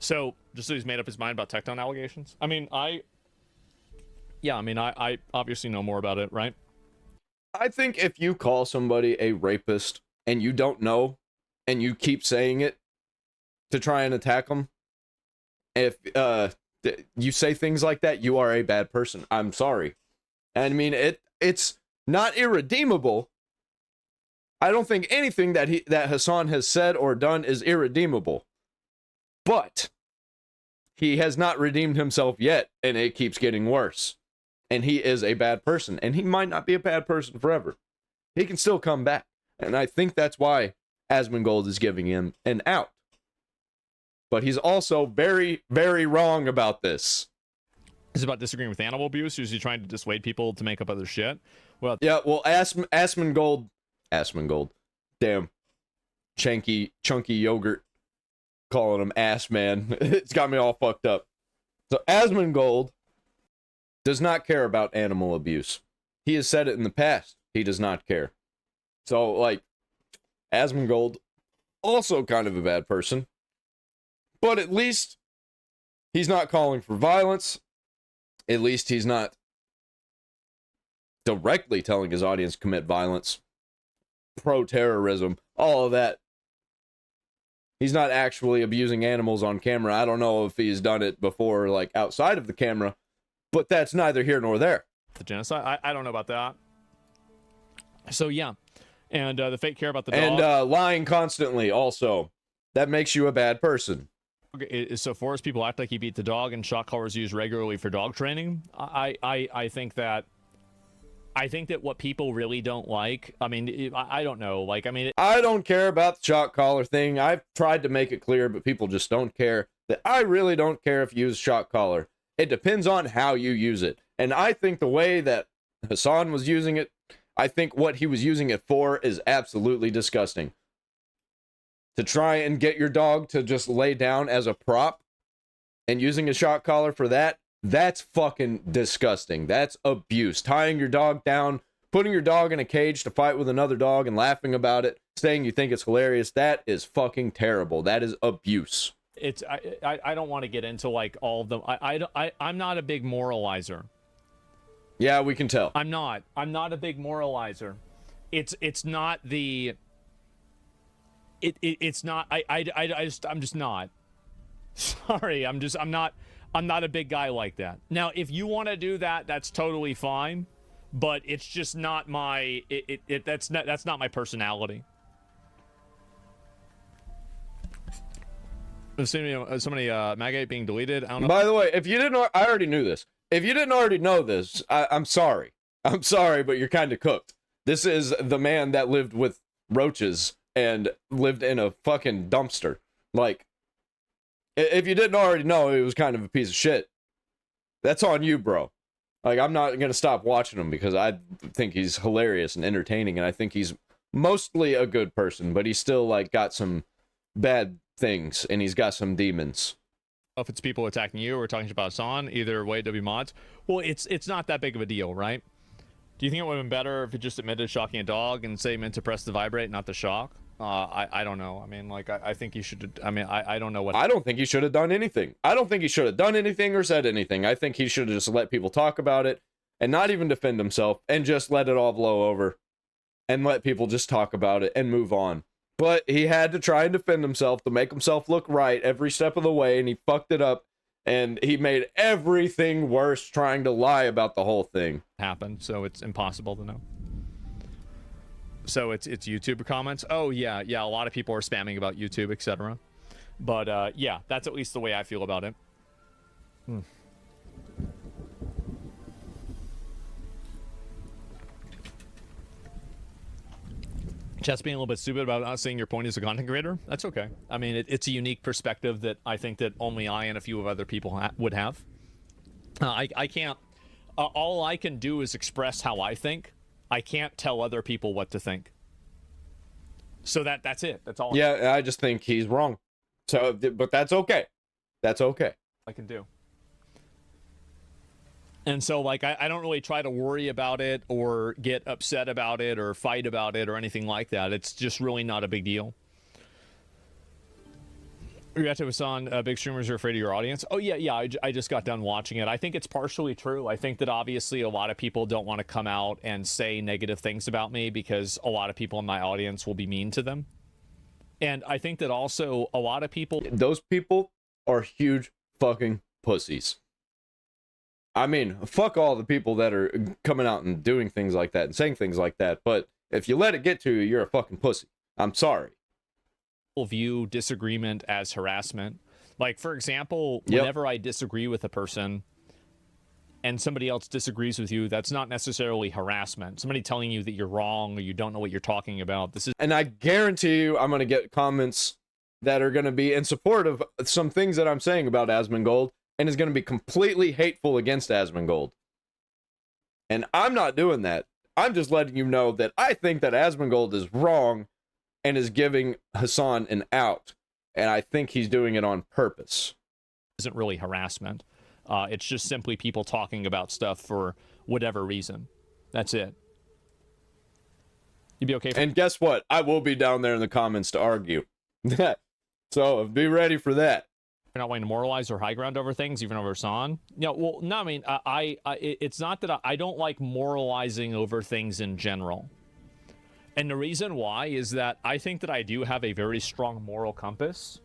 So, just so he's made up his mind about Tectone allegations. I mean, I obviously know more about it, right? I think if you call somebody a rapist and you don't know, and you keep saying it to try and attack them, if you say things like that, you are a bad person. I'm sorry. I mean, it's not irredeemable. I don't think anything that Hasan has said or done is irredeemable. But he has not redeemed himself yet, and it keeps getting worse. And he is a bad person, and he might not be a bad person forever. He can still come back. And I think that's why Asmongold is giving him an out. But he's also very, very wrong about this. Is it about disagreeing with animal abuse, or is he trying to dissuade people to make up other shit? Well, yeah, well, Asmongold, damn, chunky yogurt, calling him ass man. It's got me all fucked up. So Asmongold does not care about animal abuse. He has said it in the past. He does not care. So, like, Asmongold, also kind of a bad person. But at least he's not calling for violence. At least he's not directly telling his audience to commit violence. Pro-terrorism, all of that. He's not actually abusing animals on camera. I don't know if he's done it before, like, outside of the camera. But that's neither here nor there. The genocide? I don't know about that. So, yeah. And the fake care about the dog. And lying constantly, also. That makes you a bad person. Okay, so forest people act like he beat the dog and shock collars used regularly for dog training. I think that what people really don't like, I mean, I don't know. Like, I mean... I don't care about the shock collar thing. I've tried to make it clear, but people just don't care. That I really don't care if you use shock collar. It depends on how you use it. And I think the way that Hasan was using it, I think what he was using it for is absolutely disgusting. To try and get your dog to just lay down as a prop and using a shock collar for that, that's fucking disgusting. That's abuse. Tying your dog down, putting your dog in a cage to fight with another dog and laughing about it, saying you think it's hilarious, that is fucking terrible. That is abuse. It's I don't want to get into like all of them. I'm not a big moralizer. Yeah, we can tell. I'm not a big moralizer. It's not the it's not I'm just not. Sorry, I'm not a big guy like that. Now, if you want to do that, that's totally fine, but it's just not my that's not my personality. Somebody Magate being deleted. I don't know. By the way, if you didn't, I already knew this. If you didn't already know this, I'm sorry. I'm sorry, but you're kind of cooked. This is the man that lived with roaches and lived in a fucking dumpster. Like, if you didn't already know, he was kind of a piece of shit. That's on you, bro. Like, I'm not gonna stop watching him because I think he's hilarious and entertaining, and I think he's mostly a good person, but he's still like got some bad things, and he's got some demons. If it's people attacking you or talking about Hasan, either way, W mods. Well, it's not that big of a deal, right? Do you think it would have been better if it just admitted shocking a dog and say meant to press the vibrate, not the shock? I don't know. I mean, like, I think he should. I mean, I don't know what. I don't think he should have done anything. I don't think he should have done anything or said anything. I think he should have just let people talk about it and not even defend himself and just let it all blow over and let people just talk about it and move on. But he had to try and defend himself to make himself look right every step of the way, and he fucked it up, and he made everything worse trying to lie about the whole thing. Happened, so it's impossible to know. So it's YouTuber comments. Oh yeah, a lot of people are spamming about YouTube, etc. But yeah, that's at least the way I feel about it. Chat's being a little bit stupid about not saying your point as a content creator. That's okay. I mean, it's a unique perspective that I think that only I and a few of other people would have. I can't. All I can do is express how I think. I can't tell other people what to think. So that's it. That's all. Yeah, I just think he's wrong. So, but that's okay. That's okay. I can do. And so, like, I don't really try to worry about it or get upset about it or fight about it or anything like that. It's just really not a big deal. Regatta Hasan, big streamers are afraid of your audience. Oh, yeah. I just got done watching it. I think it's partially true. I think that obviously a lot of people don't want to come out and say negative things about me because a lot of people in my audience will be mean to them. And I think that also a lot of people... Those people are huge fucking pussies. I mean, fuck all the people that are coming out and doing things like that and saying things like that. But if you let it get to you, you're a fucking pussy. I'm sorry. View disagreement as harassment. Like, for example, whenever I disagree with a person and somebody else disagrees with you, that's not necessarily harassment. Somebody telling you that you're wrong or you don't know what you're talking about. This is... And I guarantee you I'm going to get comments that are going to be in support of some things that I'm saying about Asmongold, and is going to be completely hateful against Asmongold. And I'm not doing that. I'm just letting you know that I think that Asmongold is wrong and is giving Hasan an out. And I think he's doing it on purpose. Isn't really harassment. It's just simply people talking about stuff for whatever reason. That's it. You'd be okay. And guess what? I will be down there in the comments to argue. So be ready for that. You're not wanting to moralize or high ground over things, even over Hasan. No, well, no, I mean, it's not that I don't like moralizing over things in general. And the reason why is that I think that I do have a very strong moral compass.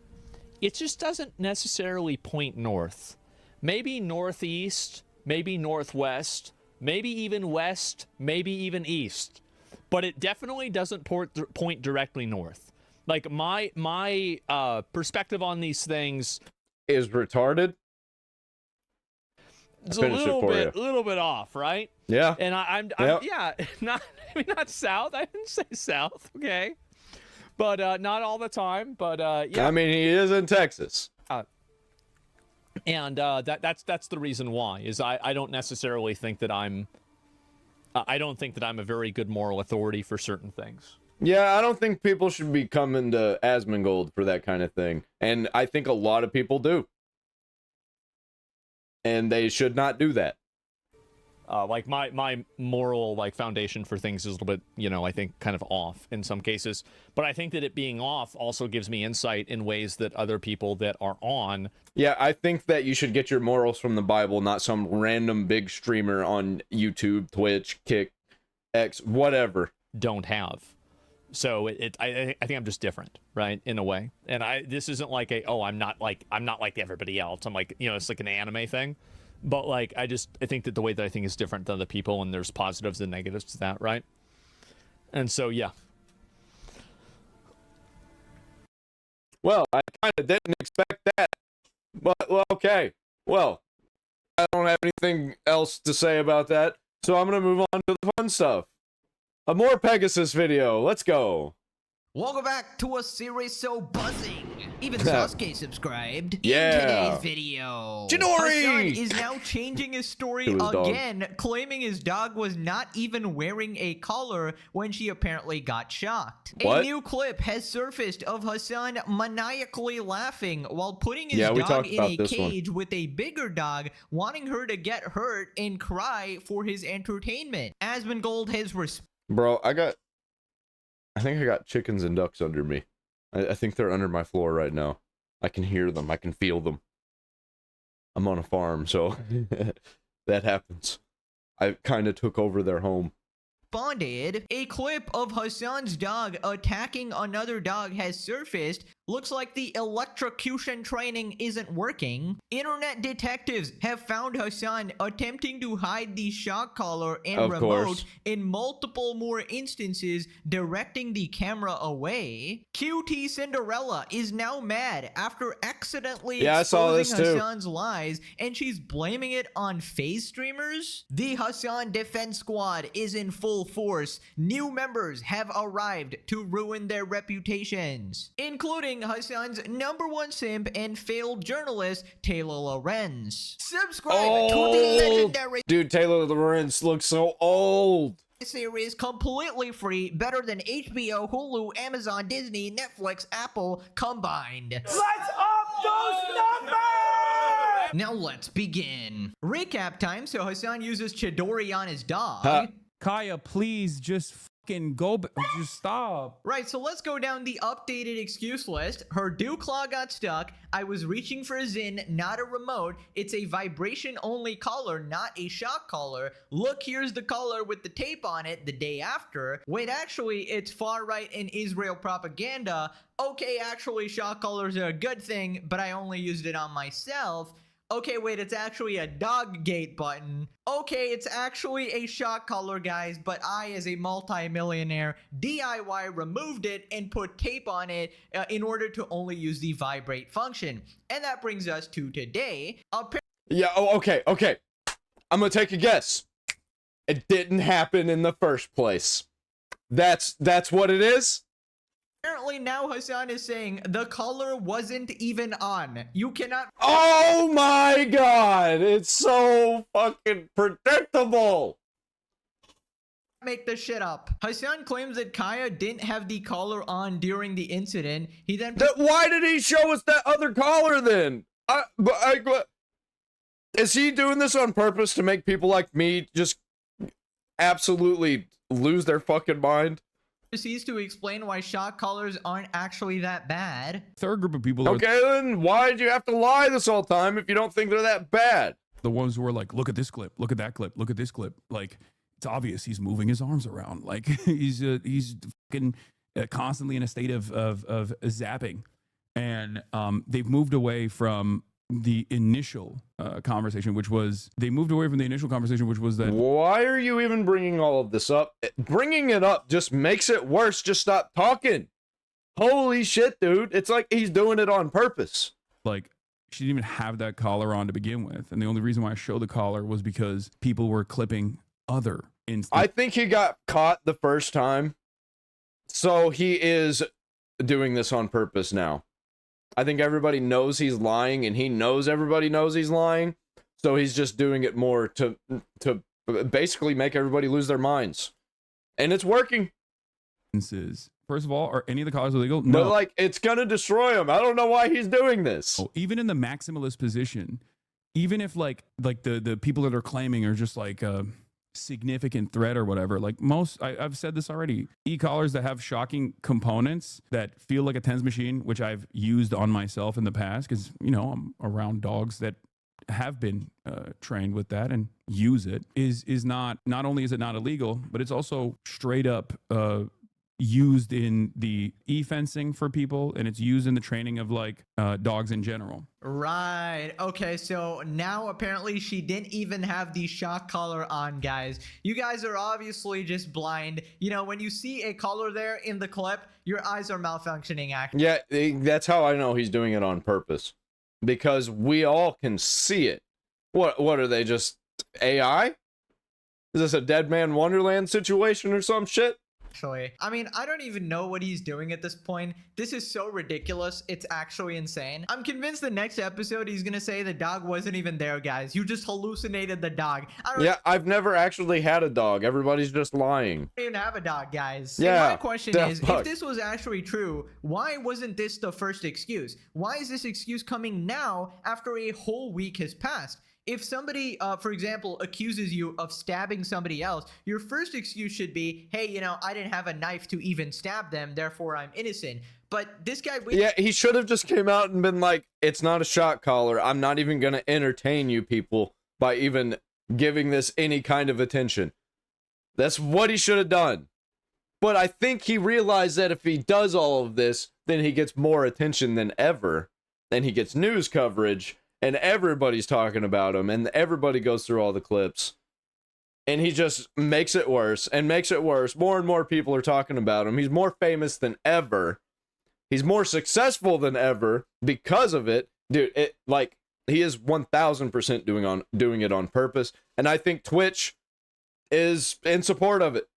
It just doesn't necessarily point north. Maybe northeast, maybe northwest, maybe even west, maybe even east. But it definitely doesn't point directly north. Like, my perspective on these things is retarded. It's a little bit off, right? Yeah. And I'm yeah, not south. I didn't say south, okay? But not all the time. But yeah. I mean, he is in Texas. And that's the reason why is I don't necessarily think that I'm a very good moral authority for certain things. Yeah, I don't think people should be coming to Asmongold for that kind of thing. And I think a lot of people do. And they should not do that. Like my moral foundation for things is a little bit, I think kind of off in some cases. But I think that it being off also gives me insight in ways that other people that are on. Yeah, I think that you should get your morals from the Bible, not some random big streamer on YouTube, Twitch, Kick, X, whatever. Don't have. So I think I'm just different, right, in a way. And this isn't like I'm not like everybody else. I'm like, it's like an anime thing. But I think that the way that I think is different than other people, and there's positives and negatives to that, right? And so yeah. Well, I kind of didn't expect that. But well, okay. Well, I don't have anything else to say about that. So I'm going to move on to the fun stuff. A more Pegasus video. Let's go. Welcome back to a series so buzzing. Even Sasuke subscribed. Yeah. In today's video, Chidori Hasan is now changing his story again, claiming his dog was not even wearing a collar when she apparently got shocked. What? A new clip has surfaced of Hasan maniacally laughing while putting his dog in a cage with a bigger dog, wanting her to get hurt and cry for his entertainment. Asmongold has Bro, I think I got chickens and ducks under me. I think they're under my floor right now. I can hear them. I can feel them. I'm on a farm, so that happens. I kind of took over their home. Responded. A clip of Hasan's dog attacking another dog has surfaced. Looks like the electrocution training isn't working. Internet detectives have found Hasan attempting to hide the shock collar and remote in multiple more instances, directing the camera away. QTCinderella is now mad after accidentally exposing Hasan's lies, and she's blaming it on FaZe streamers. The Hasan Defense Squad is in full force. New members have arrived to ruin their reputations, including Hasan's #1 simp and failed journalist, Taylor Lorenz. Subscribe to the legendary... Dude, Taylor Lorenz looks so old. series completely free, better than HBO, Hulu, Amazon, Disney, Netflix, Apple combined. Let's up those numbers! Now let's begin. Recap time. So Hasan uses Chidori on his dog. Kaya, please just fucking go. Just stop. Right, so let's go down the updated excuse list. Her dew claw got stuck. I was reaching for a Zin, not a remote. It's a vibration only collar, not a shock collar. Look, here's the collar with the tape on it the day after. Wait, actually, it's far right in Israel propaganda. Okay, actually, shock collars are a good thing, but I only used it on myself. Okay, wait, it's actually a dog gate button. Okay, it's actually a shock collar, guys, but I, as a multi-millionaire, DIY removed it and put tape on it in order to only use the vibrate function. And that brings us to today. Yeah, okay. I'm gonna take a guess. It didn't happen in the first place. That's what it is? Apparently now Hasan is saying the collar wasn't even on. You cannot— Oh my god! It's so fucking predictable! make this shit up. Hasan claims that Kaya didn't have the collar on during the incident. He then— Why did he show us that other collar then? Is he doing this on purpose to make people like me just absolutely lose their fucking mind? Proceeds to explain why shock collars aren't actually that bad. Third group of people are Okay, then why'd you have to lie this whole time if you don't think they're that bad? the ones who are like, look at this clip, look at that clip, look at this clip. Like, it's obvious he's moving his arms around. Like he's fucking constantly in a state of zapping. And they've moved away from the initial conversation, which was that— Why are you even bringing all of this up? Bringing it up just makes it worse. Just stop talking. Holy shit, dude. It's like he's doing it on purpose. like, she didn't even have that collar on to begin with. And the only reason why I showed the collar was because people were clipping other instances. I think he got caught the first time. So he is doing this on purpose now. I think everybody knows he's lying, and he knows everybody knows he's lying. So he's just doing it more to basically make everybody lose their minds. And it's working. First of all, are any of the collars illegal? No. But like, it's gonna destroy him. I don't know why he's doing this. Oh, even in the maximalist position, even if like the people that are claiming are just like a significant threat or whatever, like most, I've said this already, e-collars that have shocking components that feel like a TENS machine, which I've used on myself in the past, because, you know, I'm around dogs that have been trained with that and use it, is not only is it not illegal, but it's also straight up used in the e-fencing for people, and it's used in the training of like dogs in general. Right. Okay, so now apparently she didn't even have the shock collar on, guys. You guys are obviously just blind. You know, when you see a collar there in the clip, your eyes are malfunctioning, actually. Yeah, that's how I know he's doing it on purpose. Because we all can see it. What are they, just AI? Is this a Dead Man Wonderland situation or some shit? Actually, I mean, I don't even know what he's doing at this point. This is so ridiculous. It's actually insane. I'm convinced the next episode he's gonna say the dog wasn't even there, guys. You just hallucinated the dog. Yeah, I've never actually had a dog. Everybody's just lying. I don't even have a dog, guys. Yeah. And my question is, if this was actually true, why wasn't this the first excuse? Why is this excuse coming now after a whole week has passed? If somebody, for example, accuses you of stabbing somebody else, your first excuse should be, hey, you know, I didn't have a knife to even stab them, therefore I'm innocent. But this guy— Yeah, he should have just came out and been like, it's not a shock collar. I'm not even going to entertain you people by even giving this any kind of attention. That's what he should have done. But I think he realized that if he does all of this, then he gets more attention than ever. Then he gets news coverage. And everybody's talking about him, and everybody goes through all the clips. And he just makes it worse, and makes it worse. More and more people are talking about him. He's more famous than ever. He's more successful than ever because of it. Dude, he is 1000% doing it on purpose. And I think Twitch is in support of it.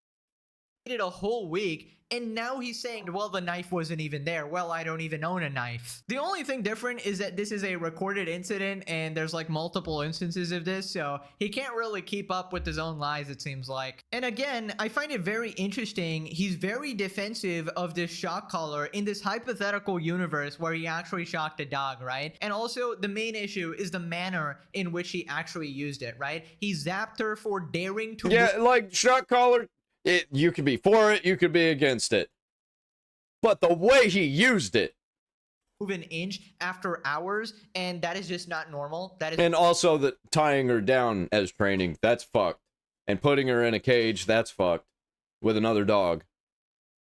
A whole week And now he's saying, well, the knife wasn't even there. Well, I don't even own a knife. The only thing different is that this is a recorded incident and there's like multiple instances of this. So he can't really keep up with his own lies, it seems like. And again, I find it very interesting. He's very defensive of this shock collar in this hypothetical universe where he actually shocked a dog, right? And also the main issue is the manner in which he actually used it, right? He zapped her for daring to... Yeah, like shock collar, you could be for it, you could be against it. But the way he used it. Move an inch after hours, and that is just not normal. That is... And also the tying her down as training, that's fucked. And putting her in a cage, that's fucked. With another dog.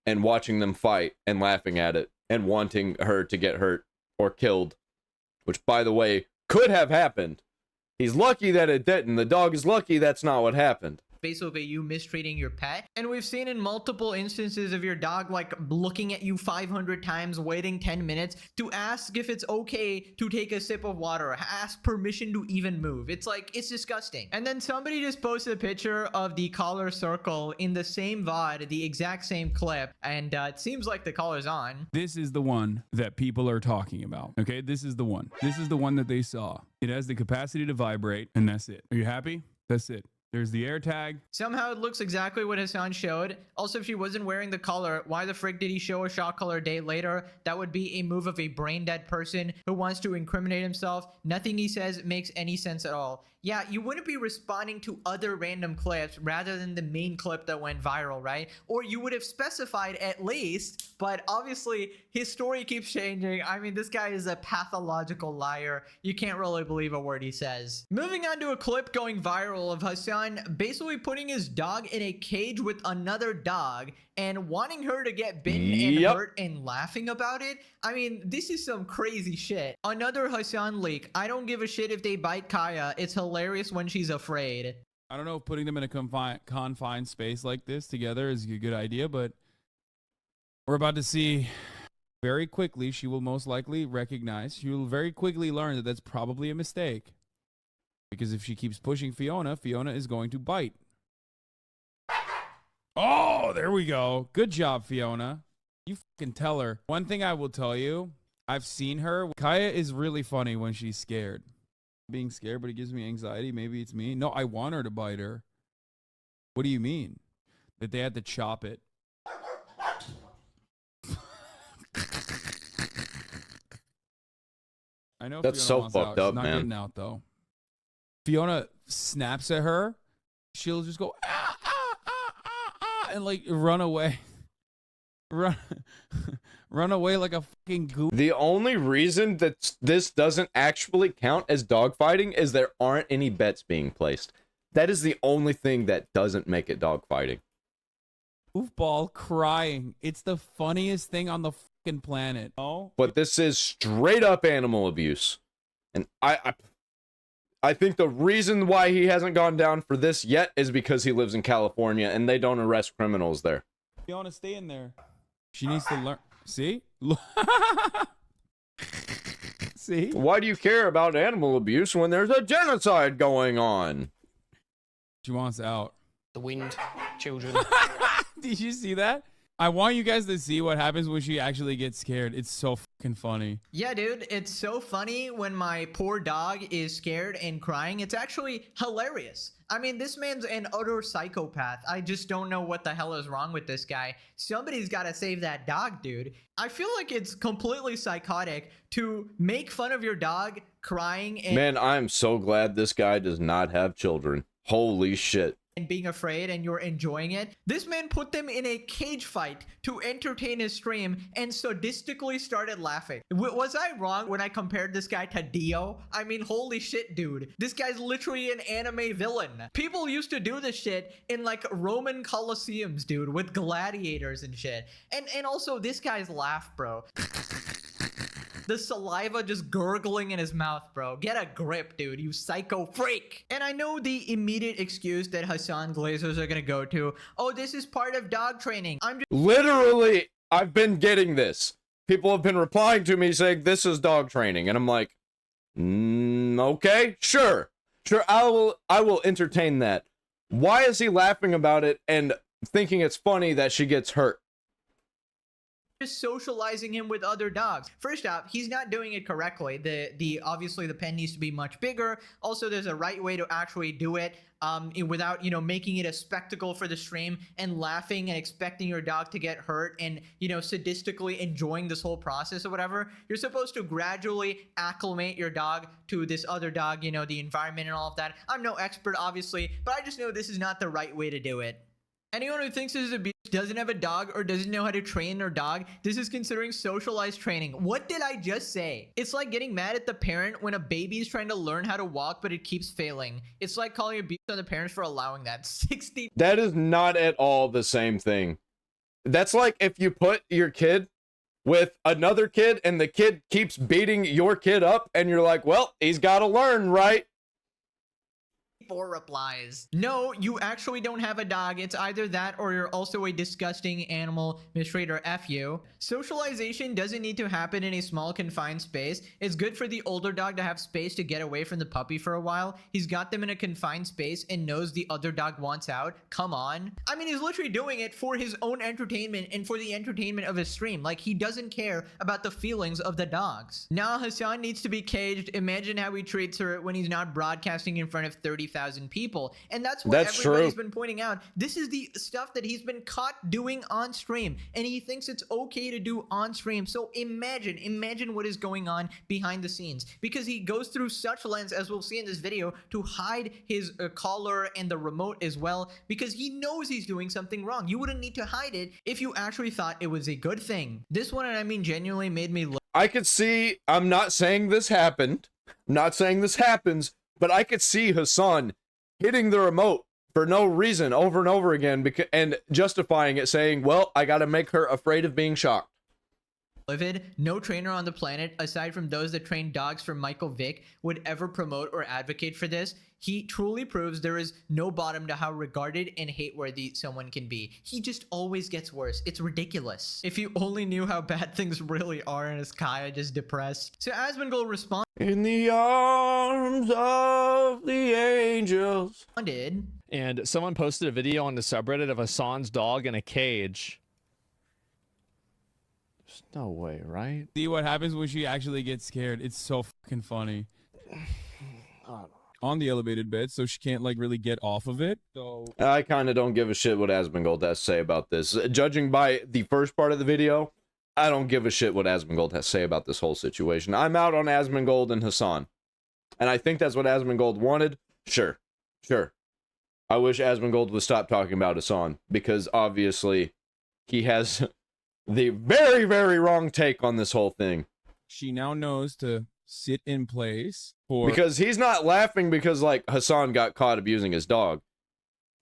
And watching them fight and laughing at it. And wanting her to get hurt or killed. Which, by the way, could have happened. He's lucky that it didn't. The dog is lucky that's not what happened. Basically you mistreating your pet. And we've seen in multiple instances of your dog like looking at you 500 times, waiting 10 minutes to ask if it's okay to take a sip of water, ask permission to even move. It's like, it's disgusting. And then somebody just posted a picture of the collar circle in the same VOD, the exact same clip, and it seems like the collar's on. This is the one that people are talking about. Okay, this is the one. This is the one that they saw. It has the capacity to vibrate, and that's it. Are you happy? That's it. There's the air tag. Somehow it looks exactly what Hasan showed. Also, if she wasn't wearing the collar, why the frick did he show a shock collar a day later? That would be a move of a brain dead person who wants to incriminate himself. Nothing he says makes any sense at all. Yeah, you wouldn't be responding to other random clips rather than the main clip that went viral, right? Or you would have specified at least, but obviously his story keeps changing. I mean, this guy is a pathological liar. You can't really believe a word he says. Moving on to a clip going viral of Hasan basically putting his dog in a cage with another dog and wanting her to get bitten and hurt and laughing about it. I mean, this is some crazy shit. Another Hasan leak. I don't give a shit if they bite Kaya. It's hilarious when she's afraid. I don't know if putting them in a confined space like this together is a good idea, but we're about to see very quickly. She will most likely recognize. She will very quickly learn that that's probably a mistake. Because if she keeps pushing Fiona, Fiona is going to bite. Oh, there we go. Good job, Fiona. You fucking tell her. One thing I will tell you, I've seen her. Kaya is really funny when she's scared. Being scared, but it gives me anxiety. Maybe it's me. No, I want her to bite her. What do you mean? That they had to chop it. I know that's Fiona so fucked up, She's not man. getting out, though. Fiona snaps at her. She'll just go, ah, ah, ah, ah, ah, and like run away. Run away like a fucking goof. The only reason that this doesn't actually count as dogfighting is there aren't any bets being placed. That is the only thing that doesn't make it dogfighting. Goofball crying. It's the funniest thing on the fucking planet. Oh, but this is straight up animal abuse. And I think the reason why he hasn't gone down for this yet is because he lives in California and they don't arrest criminals there. Fiona, stay in there. She needs to learn. See? See? Why do you care about animal abuse when there's a genocide going on? She wants out. The wind, children. Did you see that? I want you guys to see what happens when she actually gets scared. It's so fucking funny. Yeah, dude, it's so funny when my poor dog is scared and crying. It's actually hilarious. I mean, this man's an utter psychopath. I just don't know what the hell is wrong with this guy. Somebody's got to save that dog, dude. I feel like it's completely psychotic to make fun of your dog crying and... Man, I'm so glad this guy does not have children. Holy shit. And being afraid and you're enjoying it. This man put them in a cage fight to entertain his stream and sadistically started laughing. Was I wrong when I compared this guy to Dio? I mean, holy shit, dude. This guy's literally an anime villain. People used to do this shit in like Roman Colosseums, dude, with gladiators and shit. And also this guy's laugh, bro. The saliva just gurgling in his mouth, bro. Get a grip, dude, you psycho freak. And I know the immediate excuse that Hasan Glazers are gonna go to, oh, this is part of dog training. I'm just... Literally, I've been getting this. People have been replying to me saying this is dog training. And I'm like, okay, sure. Sure, I will entertain that. Why is he laughing about it and thinking it's funny that she gets hurt? socializing him with other dogs. First off, he's not doing it correctly. Obviously the pen needs to be much bigger. Also, there's a right way to actually do it without, you know, making it a spectacle for the stream and laughing and expecting your dog to get hurt and, you know, sadistically enjoying this whole process or whatever. You're supposed to gradually acclimate your dog to this other dog, you know, the environment and all of that. I'm no expert, obviously, but I just know this is not the right way to do it. Anyone who thinks this is abuse doesn't have a dog or doesn't know how to train their dog. This is considering socialized training. What did I just say? It's like getting mad at the parent when a baby is trying to learn how to walk, but it keeps failing. It's like calling abuse on the parents for allowing that. 60. That is not at all the same thing. That's like if you put your kid with another kid and the kid keeps beating your kid up and you're like, well, he's got to learn, right? 4 replies. No, you actually don't have a dog. It's either that or you're also a disgusting animal mistreater. F you. Socialization doesn't need to happen in a small confined space. It's good for the older dog to have space to get away from the puppy for a while. He's got them in a confined space and knows the other dog wants out. Come on. I mean, he's literally doing it for his own entertainment and for the entertainment of his stream. Like, he doesn't care about the feelings of the dogs. Now, Hasan needs to be caged. Imagine how he treats her when he's not broadcasting in front of 30,000 people. And that's what everybody's been pointing out. This is the stuff that he's been caught doing on stream, and he thinks it's okay to do on stream. So imagine what is going on behind the scenes, because he goes through such lengths, as we'll see in this video, to hide his collar and the remote as well, because he knows he's doing something wrong. You wouldn't need to hide it if you actually thought it was a good thing. This one, and I mean genuinely, made me look. I could see, I'm not saying this happened, I'm not saying this happens, but I could see Hasan hitting the remote for no reason over and over again and justifying it, saying, well, I gotta make her afraid of being shocked. Livid. No trainer on the planet, aside from those that train dogs for Michael Vick, would ever promote or advocate for this. He truly proves there is no bottom to how regarded and hate-worthy someone can be. He just always gets worse. It's ridiculous. If you only knew how bad things really are, and is Kaya just depressed? So Asmongold responded. In the arms of the angels. And someone posted a video on the subreddit of Hasan's dog in a cage. There's no way, right? See what happens when she actually gets scared. It's so fucking funny. On the elevated bed, so she can't like really get off of it. So I kind of don't give a shit what Asmongold has to say about this. Judging by the first part of the video, I don't give a shit what Asmongold has to say about this whole situation. I'm out on Asmongold and Hasan, and I think that's what Asmongold wanted. Sure. I wish Asmongold would stop talking about Hasan, because obviously he has the very, very wrong take on this whole thing. She now knows to sit in place for, because he's not laughing because like Hasan got caught abusing his dog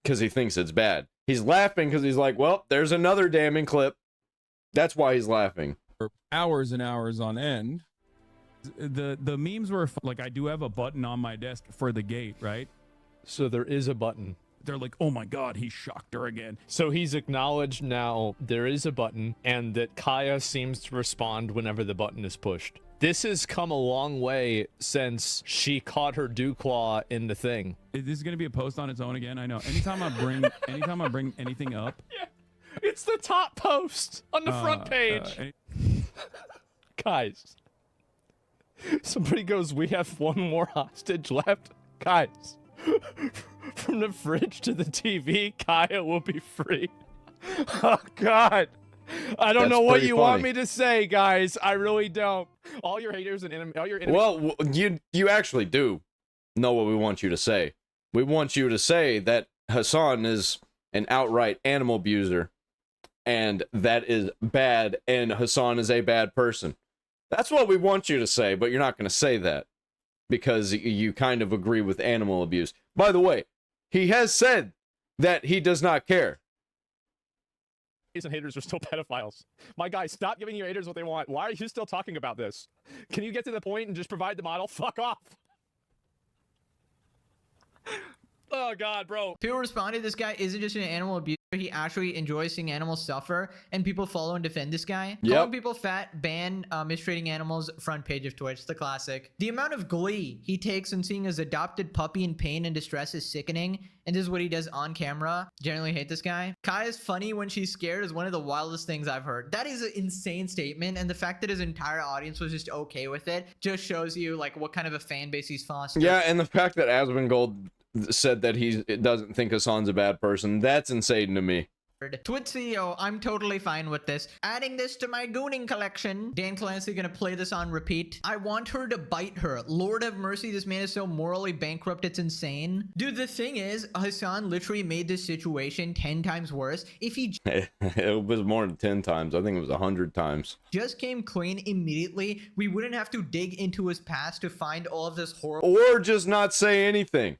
because he thinks it's bad. He's laughing because he's like, well, there's another damning clip. That's why he's laughing. For hours and hours on end. The memes were like, I do have a button on my desk for the gate, right? So there is a button. They're like, oh my god, he shocked her again. So he's acknowledged now there is a button, and that Kaya seems to respond whenever the button is pushed. This has come a long way since she caught her dew claw in the thing. Is this gonna be a post on its own again? I know. Anytime I bring anything up. Yeah, it's the top post on the front page. Guys. Somebody goes, we have one more hostage left. Guys. From the fridge to the TV, Kaya will be free. Oh, God. I don't know what you want me to say, guys. I really don't. All your haters and all your enemies. Well, you actually do know what we want you to say. We want you to say that Hasan is an outright animal abuser, and that is bad, and Hasan is a bad person. That's what we want you to say, but you're not going to say that because you kind of agree with animal abuse. By the way, he has said that he does not care. And haters are still pedophiles. My guy, stop giving your haters what they want. Why are you still talking about this? Can you get to the point and just provide the model? Fuck off. Oh, God, bro. People responded, this guy isn't just an animal abuser. he actually enjoys seeing animals suffer, and people follow and defend this guy. Yep. Calling people fat, ban mistreating animals, front page of Twitch, the classic. The amount of glee he takes in seeing his adopted puppy in pain and distress is sickening, and this is what he does on camera. Generally hate this guy. Kai is funny when she's scared is one of the wildest things I've heard. That is an insane statement, and the fact that his entire audience was just okay with it just shows you like what kind of a fan base he's fostered. Yeah, and the fact that Asmongold said that he doesn't think Hasan's a bad person, that's insane to me. Twitch CEO, I'm totally fine with this. Adding this to my gooning collection. Dan Clancy gonna play this on repeat. I want her to bite her. Lord have mercy, this man is so morally bankrupt, it's insane. Dude, the thing is, Hasan literally made this situation 10 times worse. If he It was more than 10 times. I think it was 100 times. just came clean immediately, we wouldn't have to dig into his past to find all of this horrible Or just not say anything.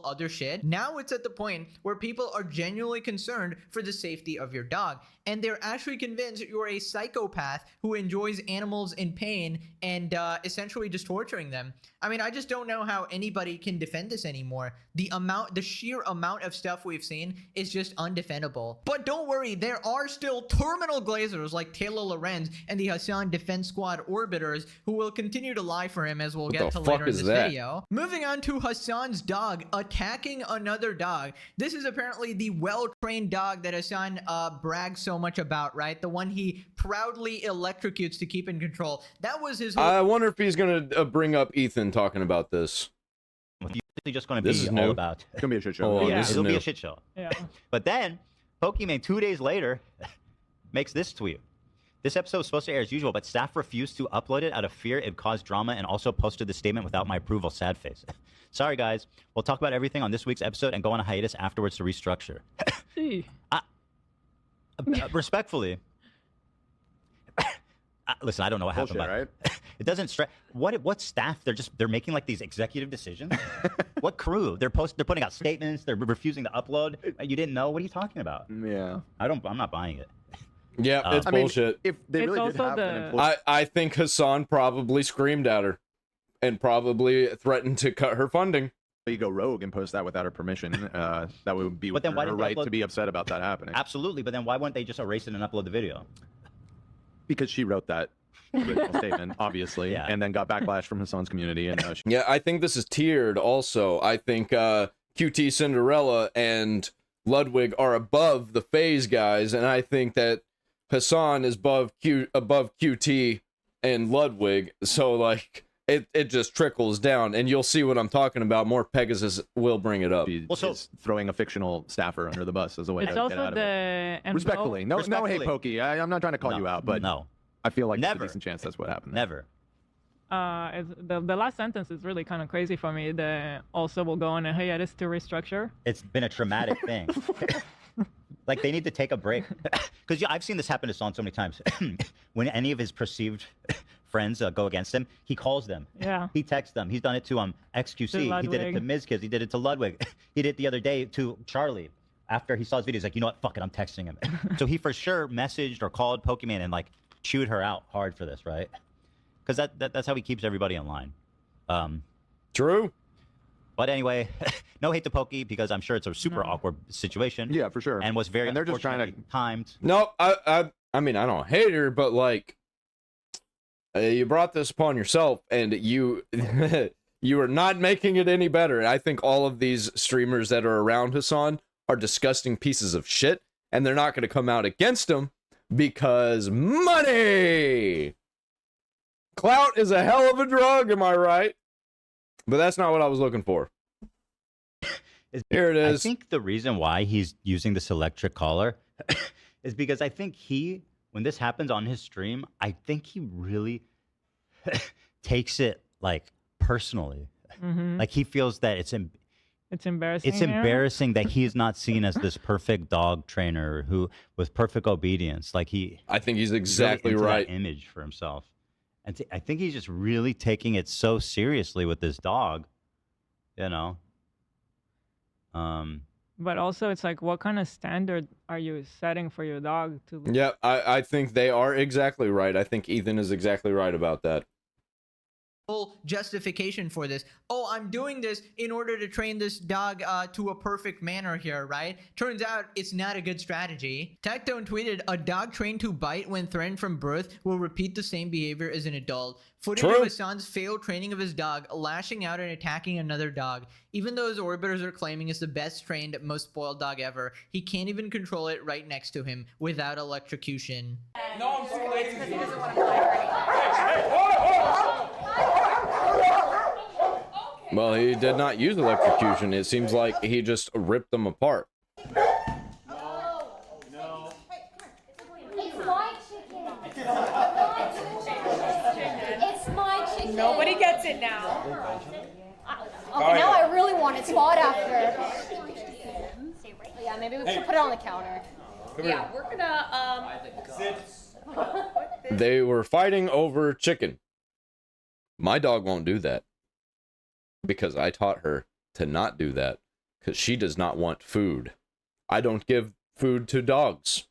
other shit. Now it's at the point where people are genuinely concerned for the safety of your dog, and they're actually convinced that you're a psychopath who enjoys animals in pain and essentially just torturing them. I mean, I just don't know how anybody can defend this anymore. The sheer amount of stuff we've seen is just undefendable. But don't worry, there are still terminal glazers like Taylor Lorenz and the Hasan Defense Squad Orbiters who will continue to lie for him, as we'll get to later in this video. Moving on to Hasan's dog attacking another dog. This is apparently the well-trained dog that Hasan brags so much about, right? The one he proudly electrocutes to keep in control. That was his whole— I wonder if he's gonna bring up Ethan talking about this. It's just going to be all about. It's gonna be a shit show. Oh, Yeah, this is it'll be new. a shit show. Yeah. But then, Pokimane 2 days later makes this tweet. This episode was supposed to air as usual, but staff refused to upload it out of fear it caused drama, and also posted the statement without my approval. Sad face. Sorry, guys. We'll talk about everything on this week's episode and go on a hiatus afterwards to restructure. Respectfully. Listen, I don't know what happened, Bullshit, but right? it doesn't stress. What staff? They're making like these executive decisions. What crew? They're putting out statements. They're refusing to upload. You didn't know? What are you talking about? Yeah. I'm not buying it. Yeah, it's I mean, bullshit. if they It's really did also have an the- employee, I think Hasan probably screamed at her and probably threatened to cut her funding. you go rogue and post that without her permission, that would be But then why her didn't they right upload- to be upset about that happening. Absolutely, but then why wouldn't they just erase it and upload the video? Because she wrote that original statement, obviously, Yeah. and then got backlash from Hasan's community. And Yeah, I think this is tiered also. I think QTCinderella and Ludwig are above the FaZe guys, and I think that Hasan is above QT and Ludwig. So like it just trickles down, and you'll see what I'm talking about. More Pegasus will bring it up. She's throwing a fictional staffer under the bus as a way It's to also get out of it. the Respectfully, no, hey, Pokey, I'm not trying to call you out, but no, I feel like there's Never. a decent chance that's what happened. Never. It's the last sentence is really kind of crazy for me. The also will go on a hiatus to restructure. It's been a traumatic thing. Like, they need to take a break. Because I've seen this happen to Son so many times. When any of his perceived friends go against him, he calls them. Yeah. He texts them. He's done it to XQC. He did it to Ludwig. Mizkiz. He did it to Ludwig. He did it the other day to Charlie. After he saw his video, he's like, you know what? Fuck it. I'm texting him. So he for sure messaged or called Pokimane and, like, chewed her out hard for this, right? Because that's how he keeps everybody in line. True. But anyway, no hate to Pokey, because I'm sure it's a super awkward situation. Yeah, for sure. And was very And they're just trying to unfortunately timed. No, I mean, I don't hate her, but like, you brought this upon yourself, and you you are not making it any better. I think all of these streamers that are around Hasan are disgusting pieces of shit, and they're not going to come out against him because money. Clout is a hell of a drug, am I right? But that's not what I was looking for. Here it is. I think the reason why he's using this electric collar is because I think when this happens on his stream, I think he really takes it like personally. Mhm. Like, he feels that it's embarrassing. It's embarrassing that he's not seen as this perfect dog trainer who with perfect obedience. Like, I think he's really exactly into that right. image for himself. And I think he's just really taking it so seriously with this dog, you know. But also, it's like, what kind of standard are you setting for your dog to? Yeah, I think they are exactly right. I think Ethan is exactly right about that. justification for this. Oh, I'm doing this in order to train this dog to a perfect manner here, right? Turns out it's not a good strategy. Tectone tweeted, a dog trained to bite when threatened from birth will repeat the same behavior as an adult. Footage of Hasan's failed training of his dog, lashing out and attacking another dog. Even though his orbiters are claiming it's the best trained, most spoiled dog ever, he can't even control it right next to him without electrocution. No, I'm too lazy. Because he doesn't want to play right now. Well, he did not use electrocution. It seems like he just ripped them apart. It's my chicken. Nobody gets it now. Okay, now I really want it spot after. Yeah, maybe we should put it on the counter. Yeah, we're gonna They were fighting over chicken. My dog won't do that. Because I taught her to not do that. Because she does not want food. I don't give food to dogs.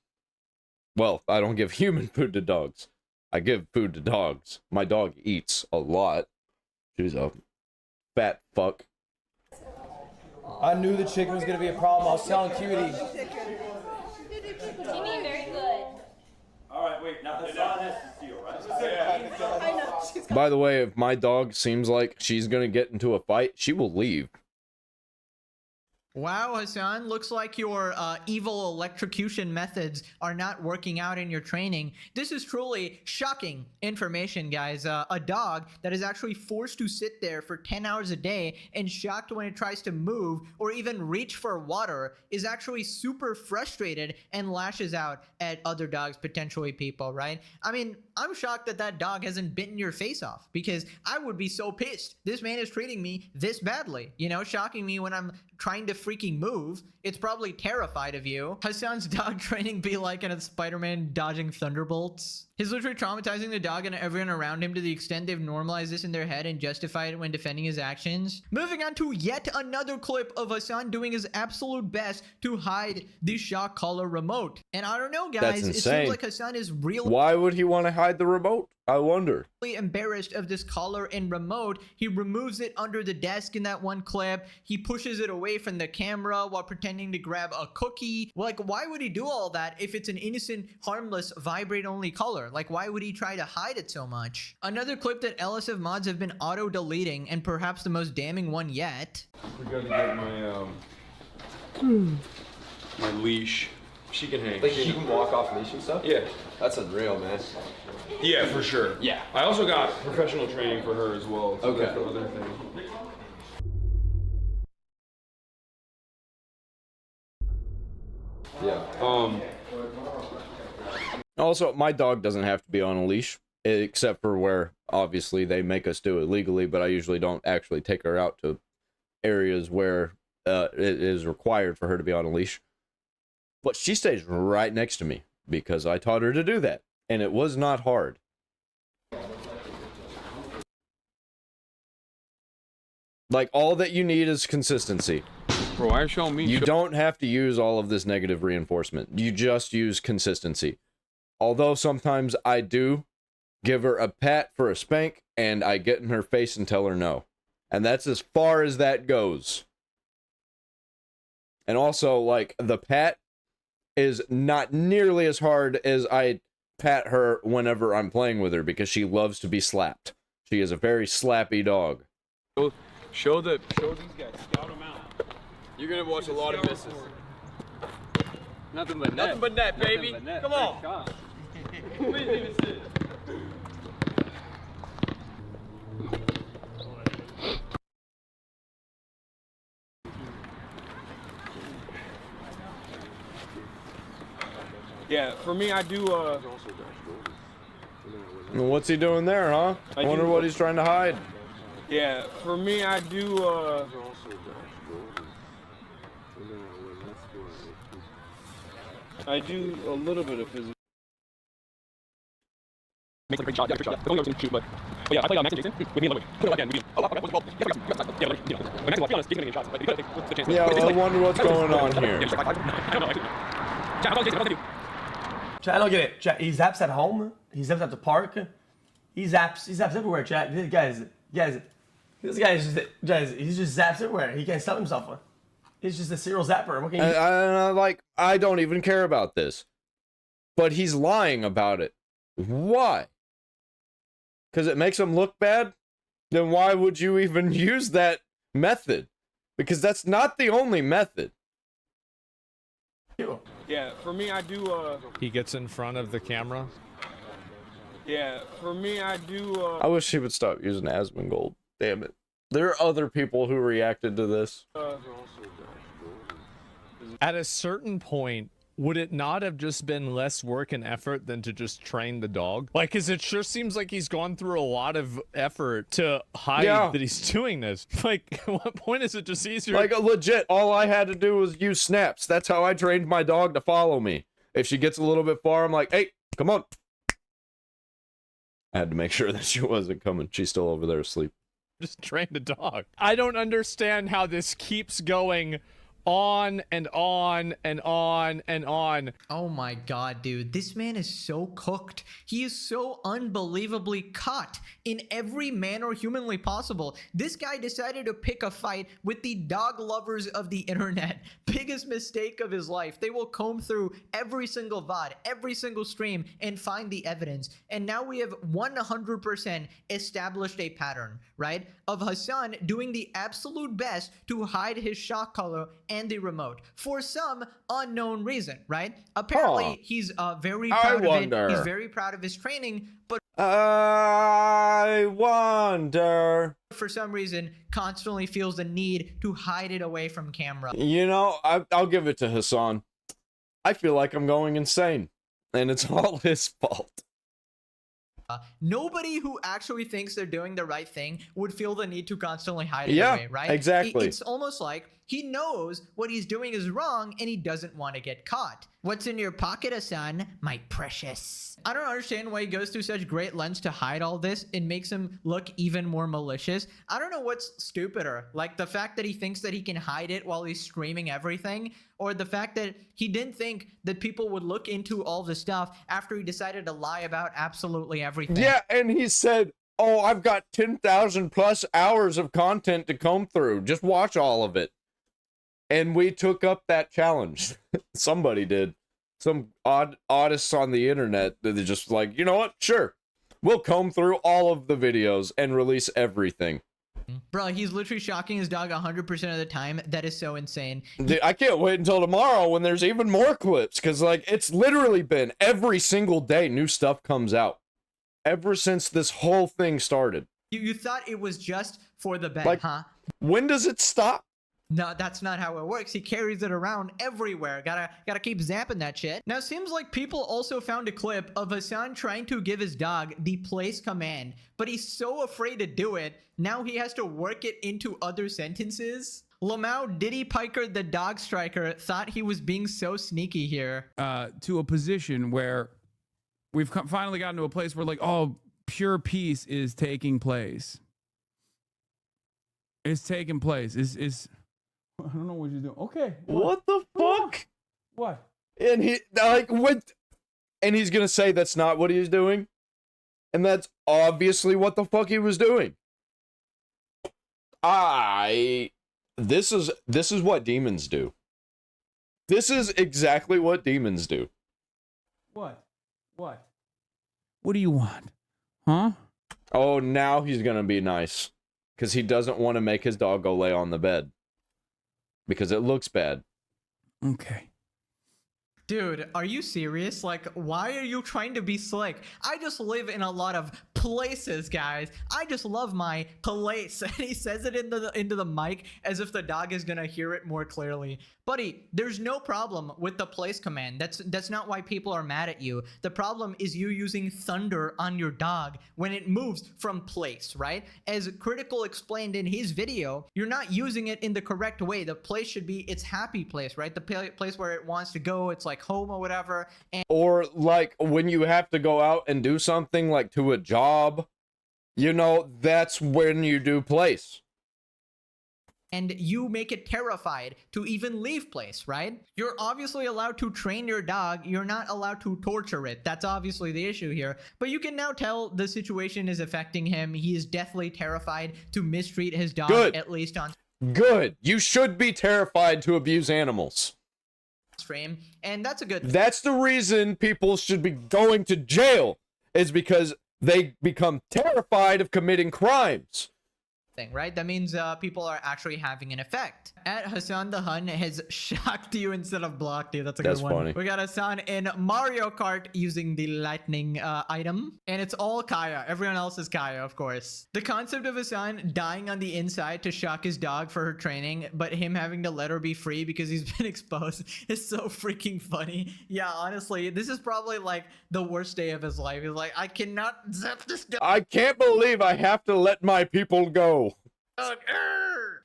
Well, I don't give human food to dogs. I give food to dogs. My dog eats a lot. She's a fat fuck. I knew the chicken was going to be a problem. I was telling Cutie. You mean very good. Alright, wait, now Hasan has to steal, right? I know. By the way, if my dog seems like she's gonna get into a fight, she will leave. Wow, Hasan, looks like your evil electrocution methods are not working out in your training. This is truly shocking information, guys. A dog that is actually forced to sit there for 10 hours a day and shocked when it tries to move or even reach for water is actually super frustrated and lashes out at other dogs, potentially people, right? I mean, I'm shocked that that dog hasn't bitten your face off because I would be so pissed. This man is treating me this badly, you know, shocking me when I'm trying to freaking move. It's probably terrified of you. Hasan's dog training be like in a Spider-Man dodging thunderbolts. He's literally traumatizing the dog and everyone around him to the extent they've normalized this in their head and justified it when defending his actions. Moving on to yet another clip of Hasan doing his absolute best to hide the shock collar remote. And I don't know, guys, it seems like Hasan is really— Why would he want to hide the remote? I wonder. Embarrassed of this collar and remote. He removes it under the desk in that one clip. He pushes it away from the camera while pretending to grab a cookie. Like, why would he do all that if it's an innocent, harmless, vibrate-only collar? Like, why would he try to hide it so much? Another clip that LSF mods have been auto-deleting, and perhaps the most damning one yet. We gotta get my, my leash. She can hang. Like, she can walk off leash and stuff? Yeah. That's unreal, man. Yeah, for sure. Yeah. I also got professional training for her as well. So okay. That's the other thing. Yeah. Also, my dog doesn't have to be on a leash, except for where, obviously, they make us do it legally, but I usually don't actually take her out to areas where it is required for her to be on a leash. But she stays right next to me, because I taught her to do that, and it was not hard. Like, all that you need is consistency. Bro, I show me. You don't have to use all of this negative reinforcement. You just use consistency. Although sometimes I do give her a pat for a spank, and I get in her face and tell her no. And that's as far as that goes. And also, like, the pat is not nearly as hard as I pat her whenever I'm playing with her, because she loves to be slapped. She is a very slappy dog. Show these guys. Scout them out. You're gonna watch a lot of misses. Nothing but net. Nothing but net, baby. But net. Come on. Please even sit. Yeah, for me, I do, What's he doing there, huh? I wonder what he's trying to hide. Yeah, for me, I do, I do a little bit of physical. Makes like a great shot. Yeah, great shot. Don't go to shoot, but yeah, I play Max and Jason with me and Ludwig. Put it again. Oh, okay. What's the ball? Yeah, but you know, Max, I'll be honest, Jason getting shots, but you gotta take the chance. Yeah, well, I wonder what's going on here. I don't know. Chat, Jason, what do you? Chat, I don't get it. Chat, he zaps at home. He zaps at the park. He zaps everywhere, chat. This guys, Guys, this guy is just, guys, he just zaps everywhere. He can't stop himself. He's just a serial zapper. What can you I don't even care about this. But he's lying about it. Why? Because it makes him look bad? Then why would you even use that method? Because that's not the only method. Yeah, for me, I do, He gets in front of the camera. Yeah, for me, I do, I wish he would stop using Asmongold. Damn it. There are other people who reacted to this. At a certain point, would it not have just been less work and effort than to just train the dog? Like, because it sure seems like he's gone through a lot of effort to hide that he's doing this. Like, at what point is it just easier? Like, legit, all I had to do was use snaps. That's how I trained my dog to follow me. If she gets a little bit far, I'm like, hey, come on. I had to make sure that she wasn't coming. She's still over there asleep. Just train the dog. I don't understand how this keeps going on and on and on and on. Oh my god, dude. This man is so cooked. He is so unbelievably caught in every manner humanly possible. This guy decided to pick a fight with the dog lovers of the internet. Biggest mistake of his life. They will comb through every single VOD, every single stream, and find the evidence. And now we have 100% established a pattern, right? Of Hasan doing the absolute best to hide his shock collar and the remote for some unknown reason, right? Apparently, he's very proud of it. He's very proud of his training, but I wonder. For some reason, constantly feels the need to hide it away from camera. You know, I'll give it to Hasan. I feel like I'm going insane, and it's all his fault. Nobody who actually thinks they're doing the right thing would feel the need to constantly hide it away, right? Exactly. It's almost like he knows what he's doing is wrong and he doesn't want to get caught. What's in your pocket, Hasan? My precious. I don't understand why he goes through such great lengths to hide all this. It makes him look even more malicious. I don't know what's stupider, like the fact that he thinks that he can hide it while he's streaming everything, or the fact that he didn't think that people would look into all the stuff after he decided to lie about absolutely everything. Yeah, and he said, oh, I've got 10,000 plus hours of content to comb through. Just watch all of it. And we took up that challenge. Somebody did. Some oddists on the internet. They're just like, you know what? Sure. We'll comb through all of the videos and release everything. Bro, he's literally shocking his dog 100% of the time. That is so insane. Dude, I can't wait until tomorrow when there's even more clips. Because, like, it's literally been every single day new stuff comes out. Ever since this whole thing started. You thought it was just for the bet, like, huh? When does it stop? No, that's not how it works. He carries it around everywhere. Gotta keep zapping that shit. Now, seems like people also found a clip of Hasan trying to give his dog the place command, but he's so afraid to do it, now he has to work it into other sentences. Lamau Diddy Piker, the dog striker, thought he was being so sneaky here. To a position where we've finally gotten to a place where, like, oh, pure peace is taking place. It's taking place. Is I don't know what you're doing. Okay. What the fuck? What? And he like what? And he's gonna say that's not what he's doing, and that's obviously what the fuck he was doing. This is what demons do. This is exactly what demons do. What? What? What do you want? Huh? Oh, now he's gonna be nice. Because he doesn't want to make his dog go lay on the bed. Because it looks bad. Okay. Dude, are you serious? Like, why are you trying to be slick? I just live in a lot of places, guys. I just love my place. And he says it into the mic as if the dog is gonna hear it more clearly. Buddy, there's no problem with the place command. That's not why people are mad at you. The problem is you using thunder on your dog when it moves from place, right? As Critical explained in his video, you're not using it in the correct way. The place should be its happy place, right? The place where it wants to go, it's like home or whatever. Or like when you have to go out and do something like to a job, you know, that's when you do place. and you make it terrified to even leave place, right? You're obviously allowed to train your dog. You're not allowed to torture it. That's obviously the issue here. But you can now tell the situation is affecting him. He is deathly terrified to mistreat his dog, Good. at least on Good. You should be terrified to abuse animals. stream, and that's a good thing. That's the reason people should be going to jail, is because they become terrified of committing crimes. Right? That means people are actually having an effect. At Hasan the Hun has shocked you instead of blocked you. That's a good one. Funny. We got Hasan in Mario Kart using the lightning item. And it's all Kaya. Everyone else is Kaya, of course. The concept of Hasan dying on the inside to shock his dog for her training, but him having to let her be free because he's been exposed is so freaking funny. Yeah, honestly, this is probably like the worst day of his life. He's like, I cannot zap this dog. I can't believe I have to let my people go.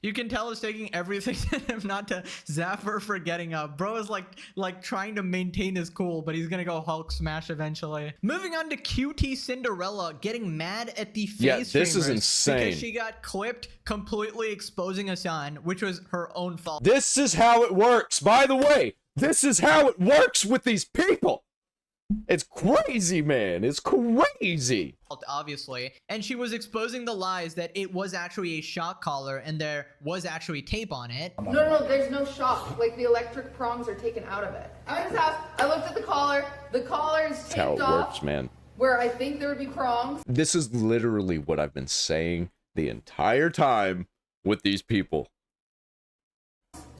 You can tell it's taking everything in him not to zap her for getting up. Bro is like trying to maintain his cool, but he's gonna go Hulk smash eventually. Moving on to QTCinderella getting mad at the FaZe Yeah, this is streamers insane. because she got clipped completely exposing Hasan, which was her own fault. This is how it works. By the way, this is how it works with these people. It's crazy, man. It's crazy. Obviously, and she was exposing the lies that it was actually a shock collar and there was actually tape on it. No, there's no shock. Like the electric prongs are taken out of it. I just have, I looked at the collar. The collar is That's how taped it off works, man. where I think there would be prongs. This is literally what I've been saying the entire time with these people.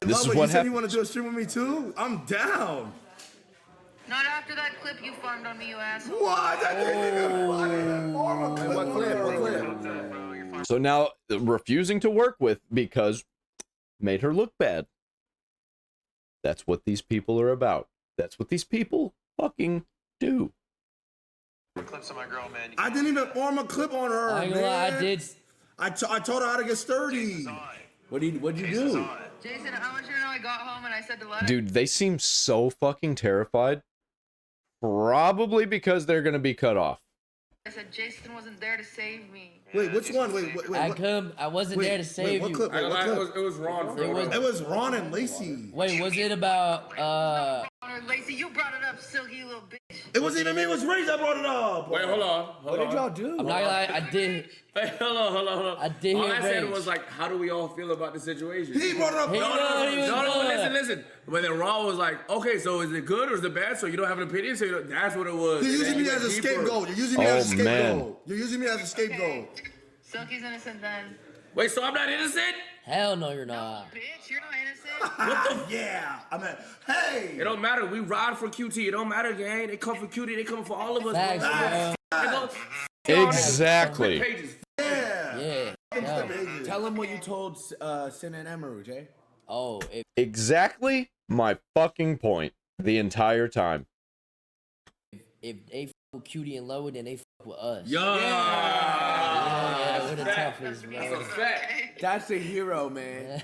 This is what you said happened. you want to do a stream with me too? I'm down. Not after that clip you farmed on me, you asshole. What? What clip? So now refusing to work with because made her look bad. That's what these people are about. That's what these people fucking do. Clips on my girl, man. I didn't even form a clip on her. I ain't gonna lie, I did. I told her how to get sturdy. What'd you do? Jason, I want you to know I got home and I said to let Dude, they seem so fucking terrified. Probably because they're gonna be cut off. I said Jason wasn't there to save me. Wait, which one? Wait. I wasn't there to save what you. Clip? What clip? It was Ron. It was Ron and Lacey. Wait, was it about Lacey, you brought it up, silky little bitch. It wasn't even me. It was Ray that brought it up. Wait, hold on. What did y'all do? I'm not gonna lie, I did. Hey, hold on. I did All hear I said Rage. was like, how do we all feel about the situation? He brought it up. No, listen. But then Ron was like, okay, so is it good or is it bad? So you don't have an opinion? So you don't, that's what it was. You're using me as a scapegoat. You're using me as a scapegoat. Man. You're using me as a scapegoat. Silky's innocent then. Wait, so I'm not innocent? Hell no, you're not. Bitch, you're not innocent. What the? Yeah. I mean, hey. It don't matter. We ride for QT. It don't matter, gang. They come for QT. They come for all of us. Facts, bro. Exactly. Yeah. Tell him what you told Sin and Emery, Jay. Oh, Exactly my fucking point the entire time. if they f with Cutie and Lower, then they f with us. Yeah, we're the toughest, bro. That's a hero, man.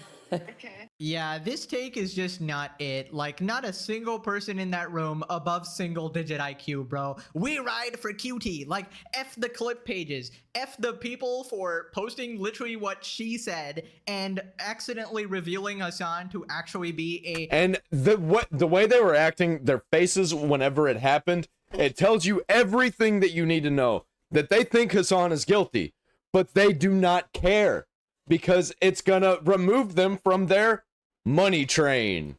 Yeah, this take is just not it. Like, not a single person in that room above single digit IQ, bro. We ride for QT. Like, F the clip pages. F the people for posting literally what she said and accidentally revealing Hasan to actually be a... And the way they were acting, their faces whenever it happened, it tells you everything that you need to know. That they think Hasan is guilty, but they do not care. Because it's gonna remove them from their money train.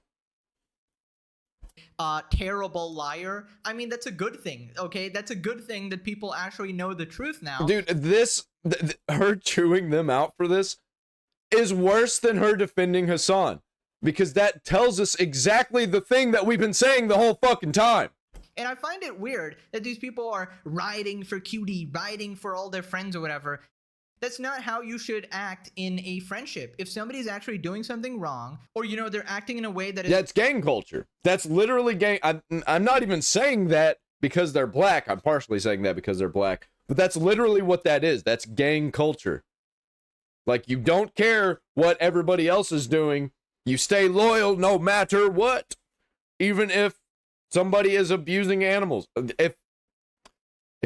Terrible liar. I mean, that's a good thing, okay? That's a good thing that people actually know the truth now. Dude, her chewing them out for this is worse than her defending Hasan. Because that tells us exactly the thing that we've been saying the whole fucking time. And I find it weird that these people are riding for QT, riding for all their friends or whatever. That's not how you should act in a friendship. If somebody's actually doing something wrong, or, you know, they're acting in a way that is... That's gang culture. That's literally gang... I'm not even saying that because they're black. I'm partially saying that because they're black. But that's literally what that is. That's gang culture. Like, you don't care what everybody else is doing. You stay loyal no matter what. Even if somebody is abusing animals. If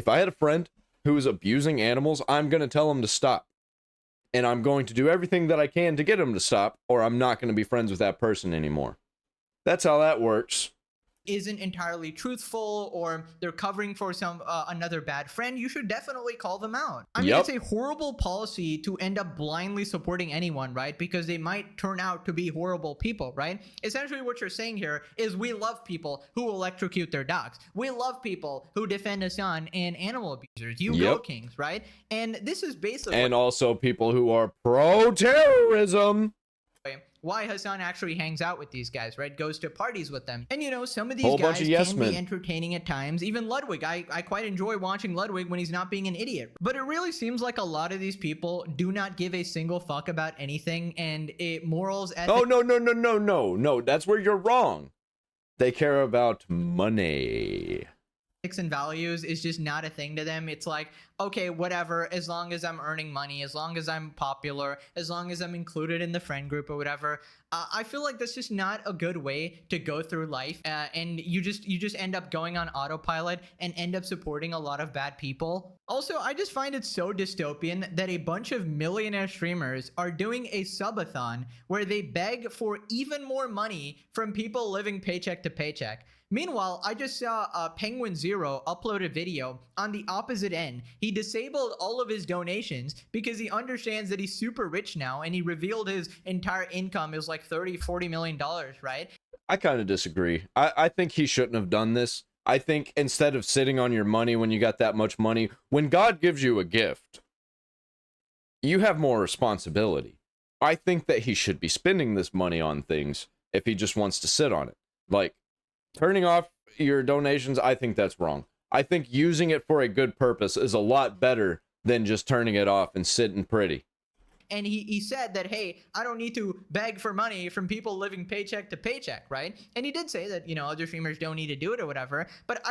I had a friend who is abusing animals, I'm going to tell him to stop. and I'm going to do everything that I can to get him to stop, or I'm not going to be friends with that person anymore. That's how that works. Isn't entirely truthful, or they're covering for some another bad friend, you should definitely call them out. I mean, it's a horrible policy to end up blindly supporting anyone, right? Because they might turn out to be horrible people, right? Essentially what you're saying here is we love people who electrocute their dogs. We love people who defend Hasan and animal abusers. You go Kings, right? And this is basically... And also people who are pro-terrorism. Why Hasan actually hangs out with these guys, right? Goes to parties with them. And you know, some of these Whole guys bunch of yes can men. be entertaining at times. Even Ludwig, I quite enjoy watching Ludwig when he's not being an idiot. But it really seems like a lot of these people do not give a single fuck about anything, and morals, ethics... Oh, no. That's where you're wrong. They care about money. And values is just not a thing to them. It's like, okay, whatever, as long as I'm earning money, as long as I'm popular, as long as I'm included in the friend group or whatever. I feel like that's just not a good way to go through life, and you just end up going on autopilot and end up supporting a lot of bad people. Also, I just find it so dystopian that a bunch of millionaire streamers are doing a subathon where they beg for even more money from people living paycheck to paycheck. Meanwhile, I just saw Penguin Zero upload a video on the opposite end. He disabled all of his donations because he understands that he's super rich now, and he revealed his entire income is like $30-40 million, right? I kind of disagree. I think he shouldn't have done this. I think instead of sitting on your money when you got that much money, when God gives you a gift, you have more responsibility. I think that he should be spending this money on things if he just wants to sit on it. Like, turning off your donations, I think that's wrong. I think using it for a good purpose is a lot better than just turning it off and sitting pretty. And he said that, hey, I don't need to beg for money from people living paycheck to paycheck, right? And he did say that, you know, other streamers don't need to do it or whatever. But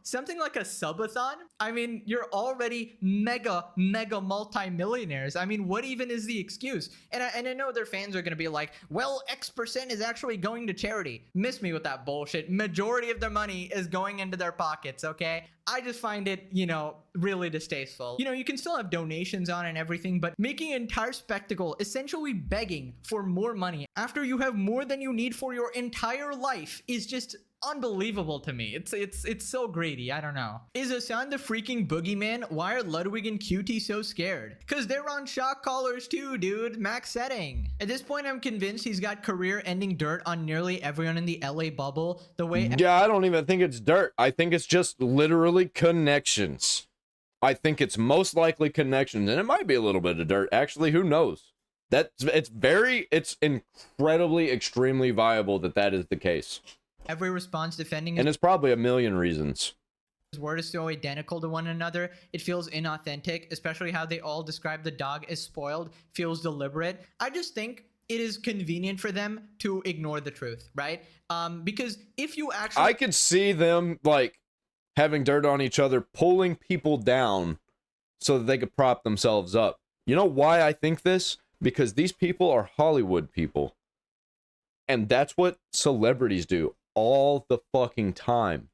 something like a subathon, I mean, you're already mega multi-millionaires. I mean, what even is the excuse? And I know their fans are going to be like, well, X% is actually going to charity. Miss me with that bullshit. Majority of their money is going into their pockets, okay? I just find it, you know, really distasteful. You know, you can still have donations on and everything, but making an entire spectacle, essentially begging for more money after you have more than you need for your entire life, is just unbelievable to me. It's so greedy. I don't know. Is Hasan the freaking boogeyman? Why are Ludwig and QT so scared? Because they're on shock collars too, dude. Max setting. At this point, I'm convinced he's got career-ending dirt on nearly everyone in the LA bubble. The way... Yeah, I don't even think it's dirt. I think it's just literally connections. I think it's most likely connections, and it might be a little bit of dirt. Actually, who knows? It's incredibly, extremely viable that is the case. Every response defending and it's probably a million reasons. His word is so identical to one another. It feels inauthentic, especially how they all describe the dog as spoiled, feels deliberate. I just think it is convenient for them to ignore the truth, right? Because if you actually... I could see them, like, having dirt on each other, pulling people down so that they could prop themselves up. You know why I think this? Because these people are Hollywood people. And that's what celebrities do all the fucking time.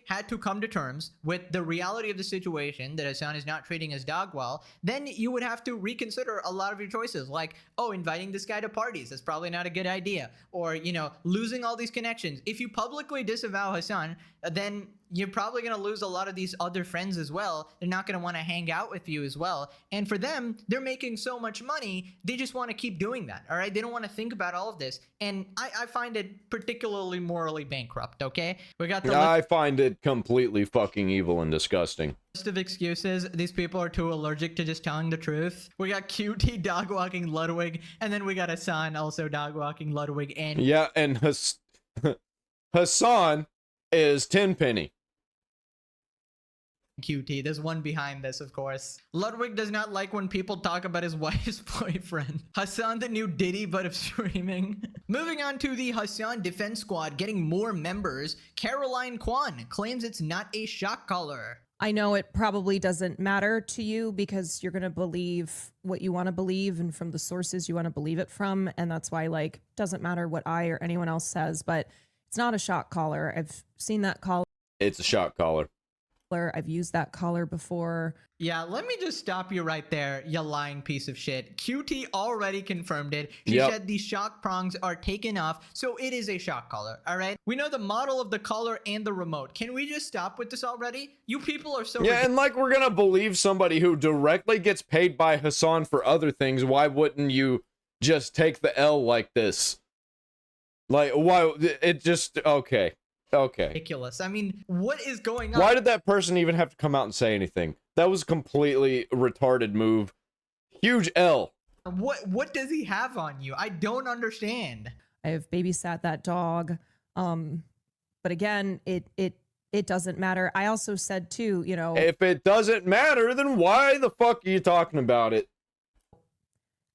Had to come to terms with the reality of the situation that Hasan is not treating his dog well, then you would have to reconsider a lot of your choices, like, oh, inviting this guy to parties, that's probably not a good idea, or, you know, losing all these connections. If you publicly disavow Hasan, then you're probably going to lose a lot of these other friends as well. They're not going to want to hang out with you as well. And for them, they're making so much money, they just want to keep doing that, all right? They don't want to think about all of this. And I find it particularly morally bankrupt, okay? We got the I find it completely fucking evil and disgusting. List of excuses. These people are too allergic to just telling the truth. We got QT dog walking Ludwig, and then we got Hasan also dog walking Ludwig. And yeah, and Hasan is Tenpenny. QT. There's one behind this, of course. Ludwig does not like when people talk about his wife's boyfriend. Hasan the new Diddy, but of streaming. Moving on to the Hasan Defense Squad getting more members. Caroline Kwan claims it's not a shock collar. I know it probably doesn't matter to you because you're going to believe what you want to believe and from the sources you want to believe it from. And that's why, like, doesn't matter what I or anyone else says, but it's not a shock collar. I've seen that collar. It's a shock collar. I've used that collar before. Yeah, let me just stop you right there, you lying piece of shit. QT already confirmed it. He Yep. said the shock prongs are taken off, so it is a shock collar, all right? We know the model of the collar and the remote. Can we just stop with this already? You people are so... Yeah, and like we're gonna believe somebody who directly gets paid by Hasan for other things. Why wouldn't you just take the L like this? Like, why? It just... Okay. Okay. ridiculous. I mean, what is going on? Why did that person even have to come out and say anything? That was a completely retarded move. Huge L. What does he have on you? I don't understand. I have babysat that dog. But again, it doesn't matter. I also said too, you know, If it doesn't matter, then why the fuck are you talking about it?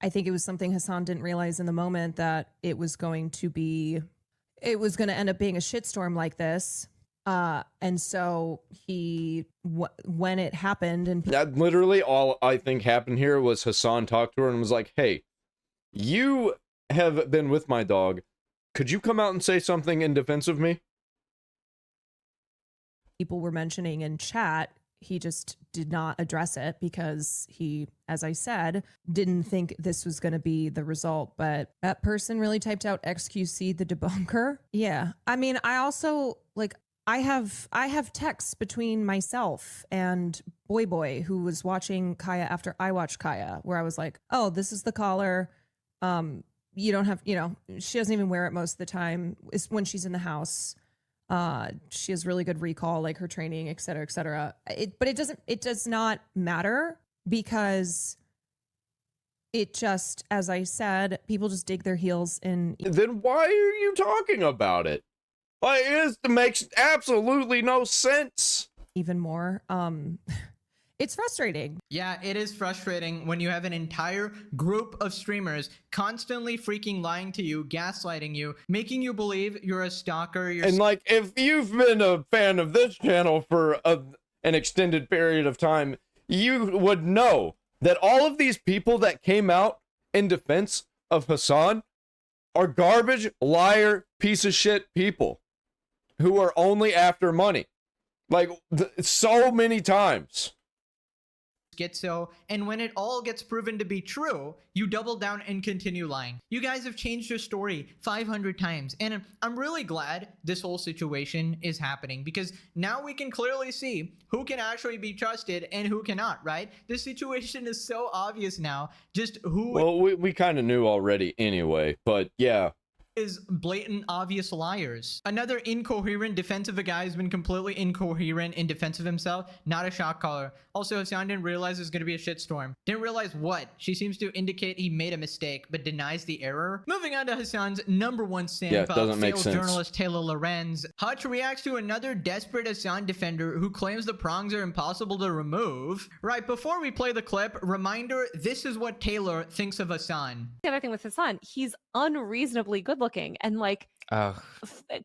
I think it was something Hasan didn't realize in the moment, that it was going to end up being a shitstorm like this. And so when it happened, and That literally all I think happened here was Hasan talked to her and was like, hey, you have been with my dog. Could you come out and say something in defense of me? people were mentioning in chat, he just did not address it because he, as I said, didn't think this was going to be the result. But that person really typed out XQC the debunker. Yeah. I mean, I also like, I have texts between myself and Boy, who was watching Kaya after I watched Kaya, where I was like, oh, this is the collar. You don't have, she doesn't even wear it most of the time. It's when she's in the house. She has really good recall, like her training, et cetera, et cetera. But it does not matter because it just, as I said, people just dig their heels in. Then why are you talking about it? Like, it makes absolutely no sense. Even more. It's frustrating. Yeah, it is frustrating when you have an entire group of streamers constantly freaking lying to you, gaslighting you, making you believe you're a stalker. And like, if you've been a fan of this channel for an extended period of time, you would know that all of these people that came out in defense of Hasan are garbage, liar, piece of shit people who are only after money. Like, so many times. Schizo, and when it all gets proven to be true, you double down and continue lying. You guys have changed your story 500 times, and I'm really glad this whole situation is happening because now we can clearly see who can actually be trusted and who cannot, right? This situation is so obvious now, just who... Well, we kind of knew already anyway, but yeah. Is blatant, obvious liars. Another incoherent defense of a guy who's been completely incoherent in defense of himself, not a shock collar. Also, Hasan didn't realize there's gonna be a shitstorm. Didn't realize what? She seems to indicate he made a mistake, but denies the error. Moving on to Hasan's #1 simp, failed journalist Taylor Lorenz. Hutch reacts to another desperate Hasan defender who claims the prongs are impossible to remove. Right, before we play the clip, reminder, this is what Taylor thinks of Hasan. The other thing with Hasan, he's unreasonably good looking and like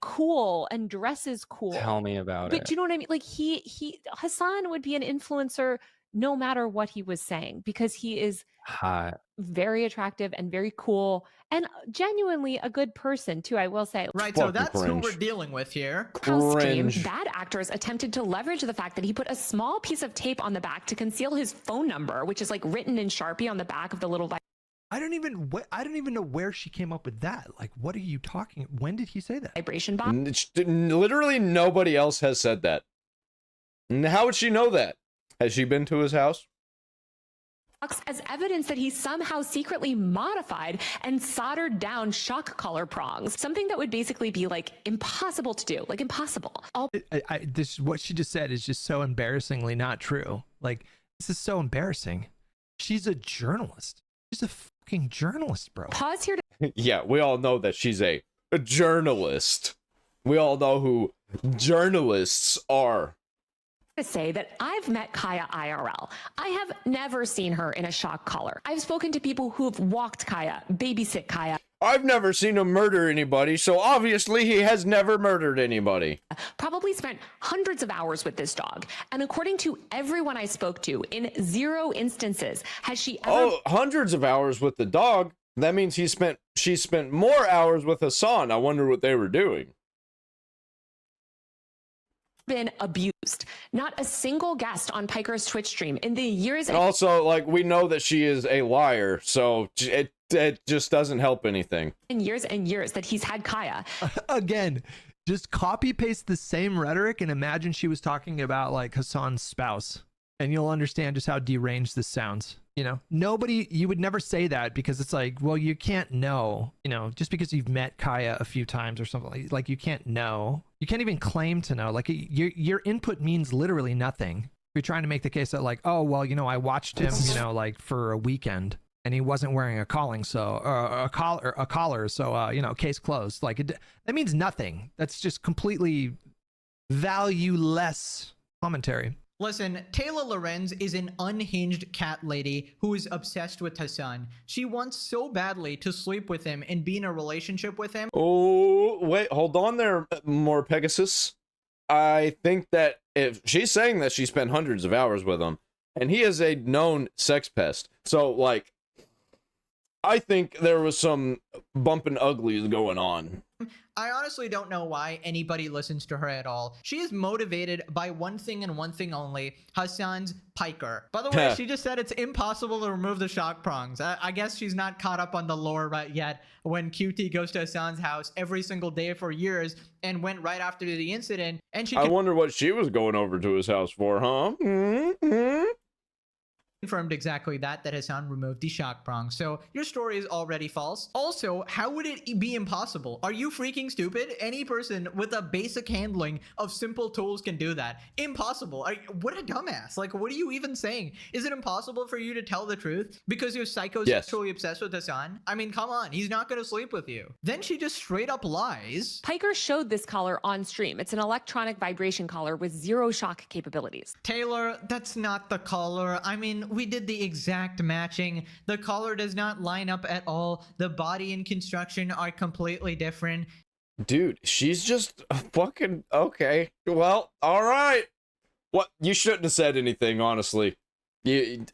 cool and dresses cool. Tell me about but do you know what I mean? Like Hasan would be an influencer no matter what he was saying because he is hot, very attractive and very cool and genuinely a good person too, I will say. Right, so that's who we're dealing with here. Bad actors attempted to leverage the fact that he put a small piece of tape on the back to conceal his phone number, which is like written in Sharpie on the back of the little I don't even know where she came up with that. Like, what are you talking? When did he say that? Vibration box. Literally nobody else has said that. How would she know that? Has she been to his house? As evidence that he somehow secretly modified and soldered down shock collar prongs, something that would basically be like impossible to do, like impossible. This what she just said is just so embarrassingly not true. Like, this is so embarrassing. She's a journalist. She's a fucking journalist, bro. Pause here. Yeah, we all know that she's a journalist. We all know who journalists are. To say that I've met Kaya IRL. I have never seen her in a shock collar. I've spoken to people who've walked Kaya, babysit Kaya. I've never seen him murder anybody, so obviously he has never murdered anybody. Probably spent hundreds of hours with this dog. And according to everyone I spoke to, in 0 instances has she ever... Oh, hundreds of hours with the dog? That means she spent more hours with Hasan. I wonder what they were doing. been abused. Not a single guest on Piker's Twitch stream in the years. And also, like, we know that she is a liar, so it just doesn't help anything. And years that he's had Kaya. Again, just copy paste the same rhetoric and imagine she was talking about like Hasan's spouse, and you'll understand just how deranged this sounds. You know, you would never say that, because it's like, well, you can't know, you know, just because you've met Kaya a few times or something, like you can't know. You can't even claim to know. Like your input means literally nothing. You're trying to make the case that like, oh, well, you know, I watched him, you know, like for a weekend and he wasn't wearing a collar, so you know, case closed. Like that means nothing. That's just completely valueless commentary. Listen, Taylor Lorenz is an unhinged cat lady who is obsessed with Hasan. She wants so badly to sleep with him and be in a relationship with him. Oh, wait, hold on there, more Pegasus. I think that if she's saying that she spent hundreds of hours with him, and he is a known sex pest, so like, I think there was some bumping uglies going on. I honestly don't know why anybody listens to her at all. She is motivated by one thing and one thing only: Hasan's Piker. By the way, she just said it's impossible to remove the shock prongs. I guess she's not caught up on the lore right yet. When QT goes to Hasan's house every single day for years and went right after the incident, and she I wonder what she was going over to his house for, huh? confirmed exactly that Hasan removed the shock prong. So your story is already false. Also, how would it be impossible? Are you freaking stupid? Any person with a basic handling of simple tools can do that. Impossible. What a dumbass. Like, what are you even saying? Is it impossible for you to tell the truth because you're psychosexually obsessed with Hasan? I mean, come on. He's not going to sleep with you. Then she just straight up lies. Piker showed this collar on stream. It's an electronic vibration collar with 0 shock capabilities. Taylor, that's not the collar. I mean, we did the exact matching. The collar does not line up at all. The body and construction are completely different. Dude, she's just fucking okay. Well, all right. What, you shouldn't have said anything, honestly.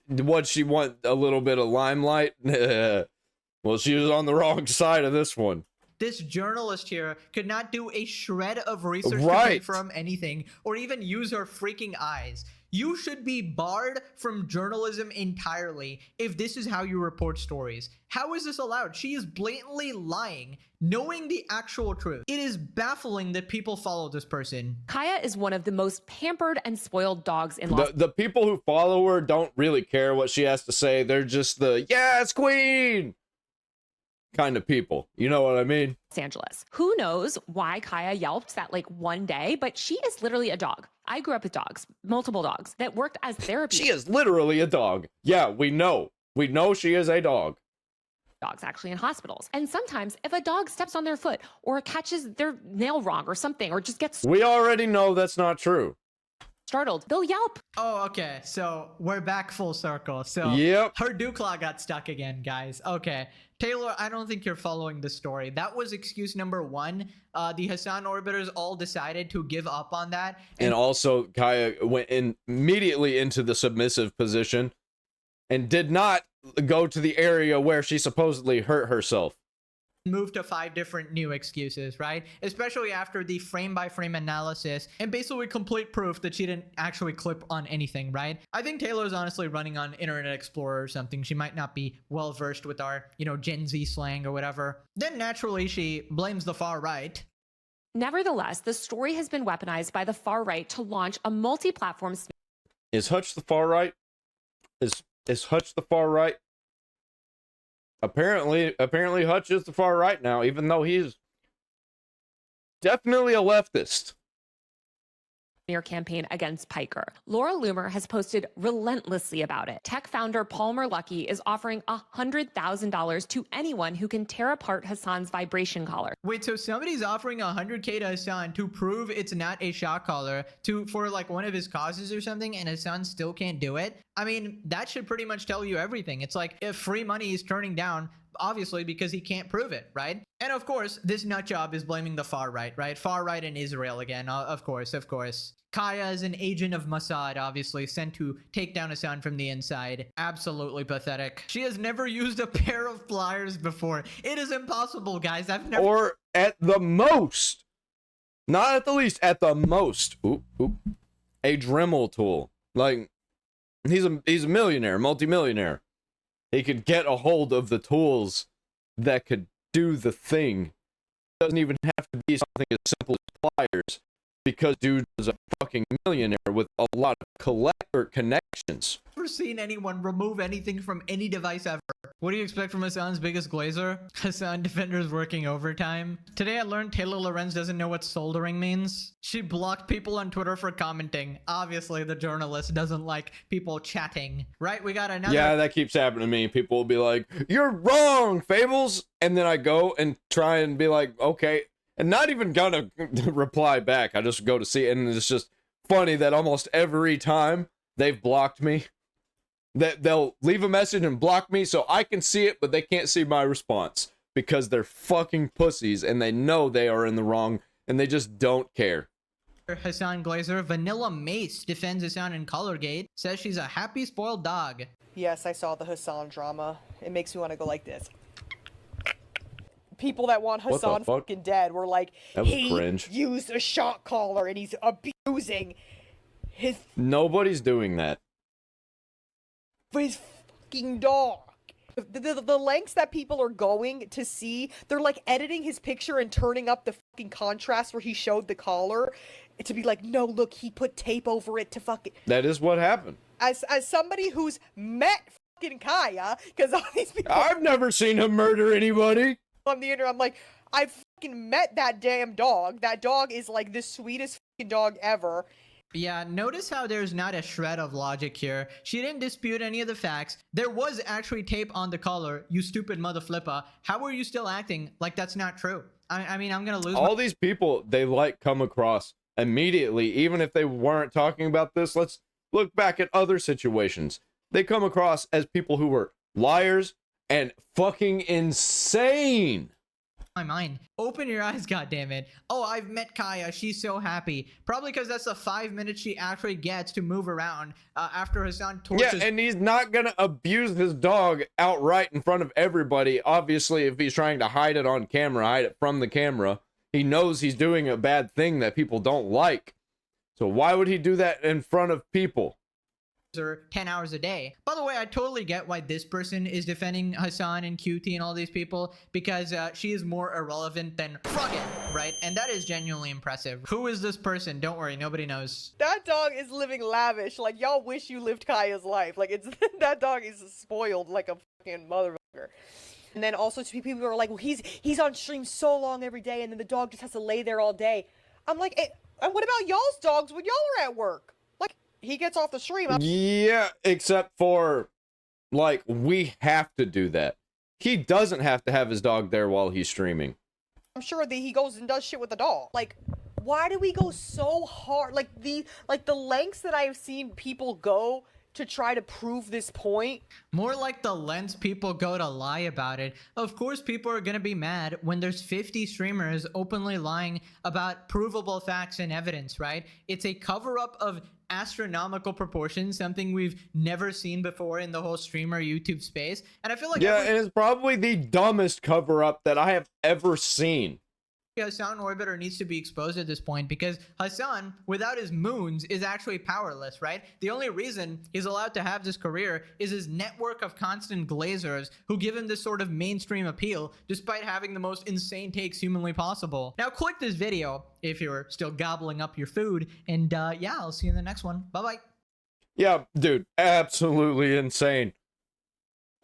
What, she want a little bit of limelight? Well, she was on the wrong side of this one. This journalist here could not do a shred of research to confirm anything or even use her freaking eyes. You should be barred from journalism entirely if this is how you report stories. How is this allowed? She is blatantly lying, knowing the actual truth. It is baffling that people follow this person. Kaya is one of the most pampered and spoiled dogs in The people who follow her don't really care what she has to say. They're just the, yes, queen kind of people. You know what I mean? Los Angeles. Who knows why Kaya yelped that like one day, but she is literally a dog. I grew up with dogs, multiple dogs, that worked as therapy. She is literally a dog. Yeah, we know. We know she is a dog. Dogs actually in hospitals. And sometimes if a dog steps on their foot or catches their nail wrong or something, or just gets We already know that's not true. startled, they'll yelp. Oh, okay. So we're back full circle. So her Dewclaw got stuck again, guys. Okay. Taylor, I don't think you're following the story. That was excuse number 1. The Hasan orbiters all decided to give up on that. And also, Kaya went immediately into the submissive position and did not go to the area where she supposedly hurt herself. Move to 5 different new excuses, right? Especially after the frame-by-frame analysis and basically complete proof that she didn't actually clip on anything, right? I think Taylor's honestly running on Internet Explorer or something. She might not be well-versed with our, Gen Z slang or whatever. Then naturally, she blames the far right. Nevertheless, the story has been weaponized by the far right to launch a multi-platform... Is Hutch the far right? Is Hutch the far right? Apparently Hutch is the far right now, even though he's definitely a leftist. Campaign against Piker. Laura Loomer has posted relentlessly about it. Tech founder Palmer Luckey is offering $100,000 to anyone who can tear apart Hasan's vibration collar. Wait, so somebody's offering $100K to Hasan to prove it's not a shock collar for like one of his causes or something, and Hasan still can't do it? I mean, that should pretty much tell you everything. It's like if free money is turning down, obviously because he can't prove it, right? And of course, this nutjob is blaming the far right, right? Far right in Israel again, of course. Kaya is an agent of Mossad, obviously, sent to take down Hasan from the inside. Absolutely pathetic. She has never used a pair of pliers before. It is impossible, guys. Or at the most, Not at the least, at the most. A Dremel tool. Like, he's a millionaire, multimillionaire. He could get a hold of the tools that could do the thing. It doesn't even have to be something as simple as pliers, because dude is a fucking millionaire with a lot of collector connections. Never seen anyone remove anything from any device ever. What do you expect from Hasan's biggest glazer? Hasan defenders working overtime. Today I learned Taylor Lorenz doesn't know what soldering means. She blocked people on Twitter for commenting. Obviously the journalist doesn't like people chatting. Right, we got another. Yeah, that keeps happening to me. People will be like, "You're wrong, Fables," and then I go and try and be like, "Okay," and not even gonna reply back. I just go to see it, and it's just funny that almost every time they've blocked me, that they'll leave a message and block me so I can see it, but they can't see my response because they're fucking pussies and they know they are in the wrong and they just don't care. Hasan Glazer, Vanilla Mace defends Hasan in Collargate, says she's a happy spoiled dog. Yes, I saw the Hasan drama. It makes me want to go like this. People that want Hasan fucking dead were like, he cringe. Used a shock collar and he's abusing his Nobody's doing that. his fucking dog. The lengths that people are going to see, they're like editing his picture and turning up the fucking contrast where he showed the collar to be like, no, look, he put tape over it to fucking. That is what happened. As somebody who's met fucking Kaya, because all these people. I've never seen him murder anybody. On the internet, I'm like, I fucking met that damn dog. That dog is like the sweetest fucking dog ever. Yeah, notice how there's not a shred of logic here. She didn't dispute any of the facts. There was actually tape on the collar, you stupid mother flipper. How are you still acting like that's not true? I mean, I'm gonna lose all these people, they like come across immediately, even if they weren't talking about this. Let's look back at other situations. They come across as people who were liars and fucking insane. My mind. Open your eyes, goddammit. Oh, I've met Kaya. She's so happy. Probably because that's the 5 minutes she actually gets to move around after Hasan tortures. Yeah, and he's not gonna abuse his dog outright in front of everybody. Obviously, if he's trying to hide it on camera, hide it from the camera, he knows he's doing a bad thing that people don't like. So why would he do that in front of people? 10 hours a day. By the way, I totally get why this person is defending Hasan and QT and all these people, because she is more irrelevant than Froggen, right? And that is genuinely impressive. Who is this person? Don't worry, nobody knows. That dog is living lavish. Like, y'all wish you lived Kaya's life. Like, it's that dog is spoiled like a fucking motherfucker. And then also to people who are like, well, he's on stream so long every day, and then the dog just has to lay there all day. I'm like, hey, and what about y'all's dogs when y'all are at work? He gets off the stream. Yeah, except for, like, we have to do that. He doesn't have to have his dog there while he's streaming. I'm sure that he goes and does shit with the dog. Like, why do we go so hard? Like the lengths that I have seen people go to try to prove this point. More like the lengths people go to lie about it. Of course, people are gonna be mad when there's 50 streamers openly lying about provable facts and evidence, right? It's a cover-up of astronomical proportions, something we've never seen before in the whole streamer YouTube space. And I feel like and it's probably the dumbest cover-up that I have ever seen. Hasan Orbiter needs to be exposed at this point, because Hasan, without his moons, is actually powerless, right? The only reason he's allowed to have this career is his network of constant glazers who give him this sort of mainstream appeal despite having the most insane takes humanly possible. Now click this video if you're still gobbling up your food, and yeah, I'll see you in the next one. Bye-bye. Yeah, dude, absolutely insane.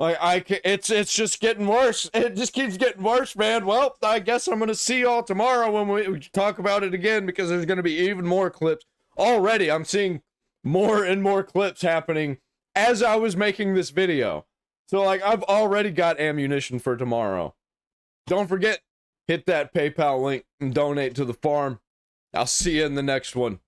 Like, it's just getting worse. It just keeps getting worse, man. Well, I guess I'm gonna see y'all tomorrow when we talk about it again, because there's gonna be even more clips. Already, I'm seeing more and more clips happening as I was making this video. So, like, I've already got ammunition for tomorrow. Don't forget, hit that PayPal link and donate to the farm. I'll see you in the next one.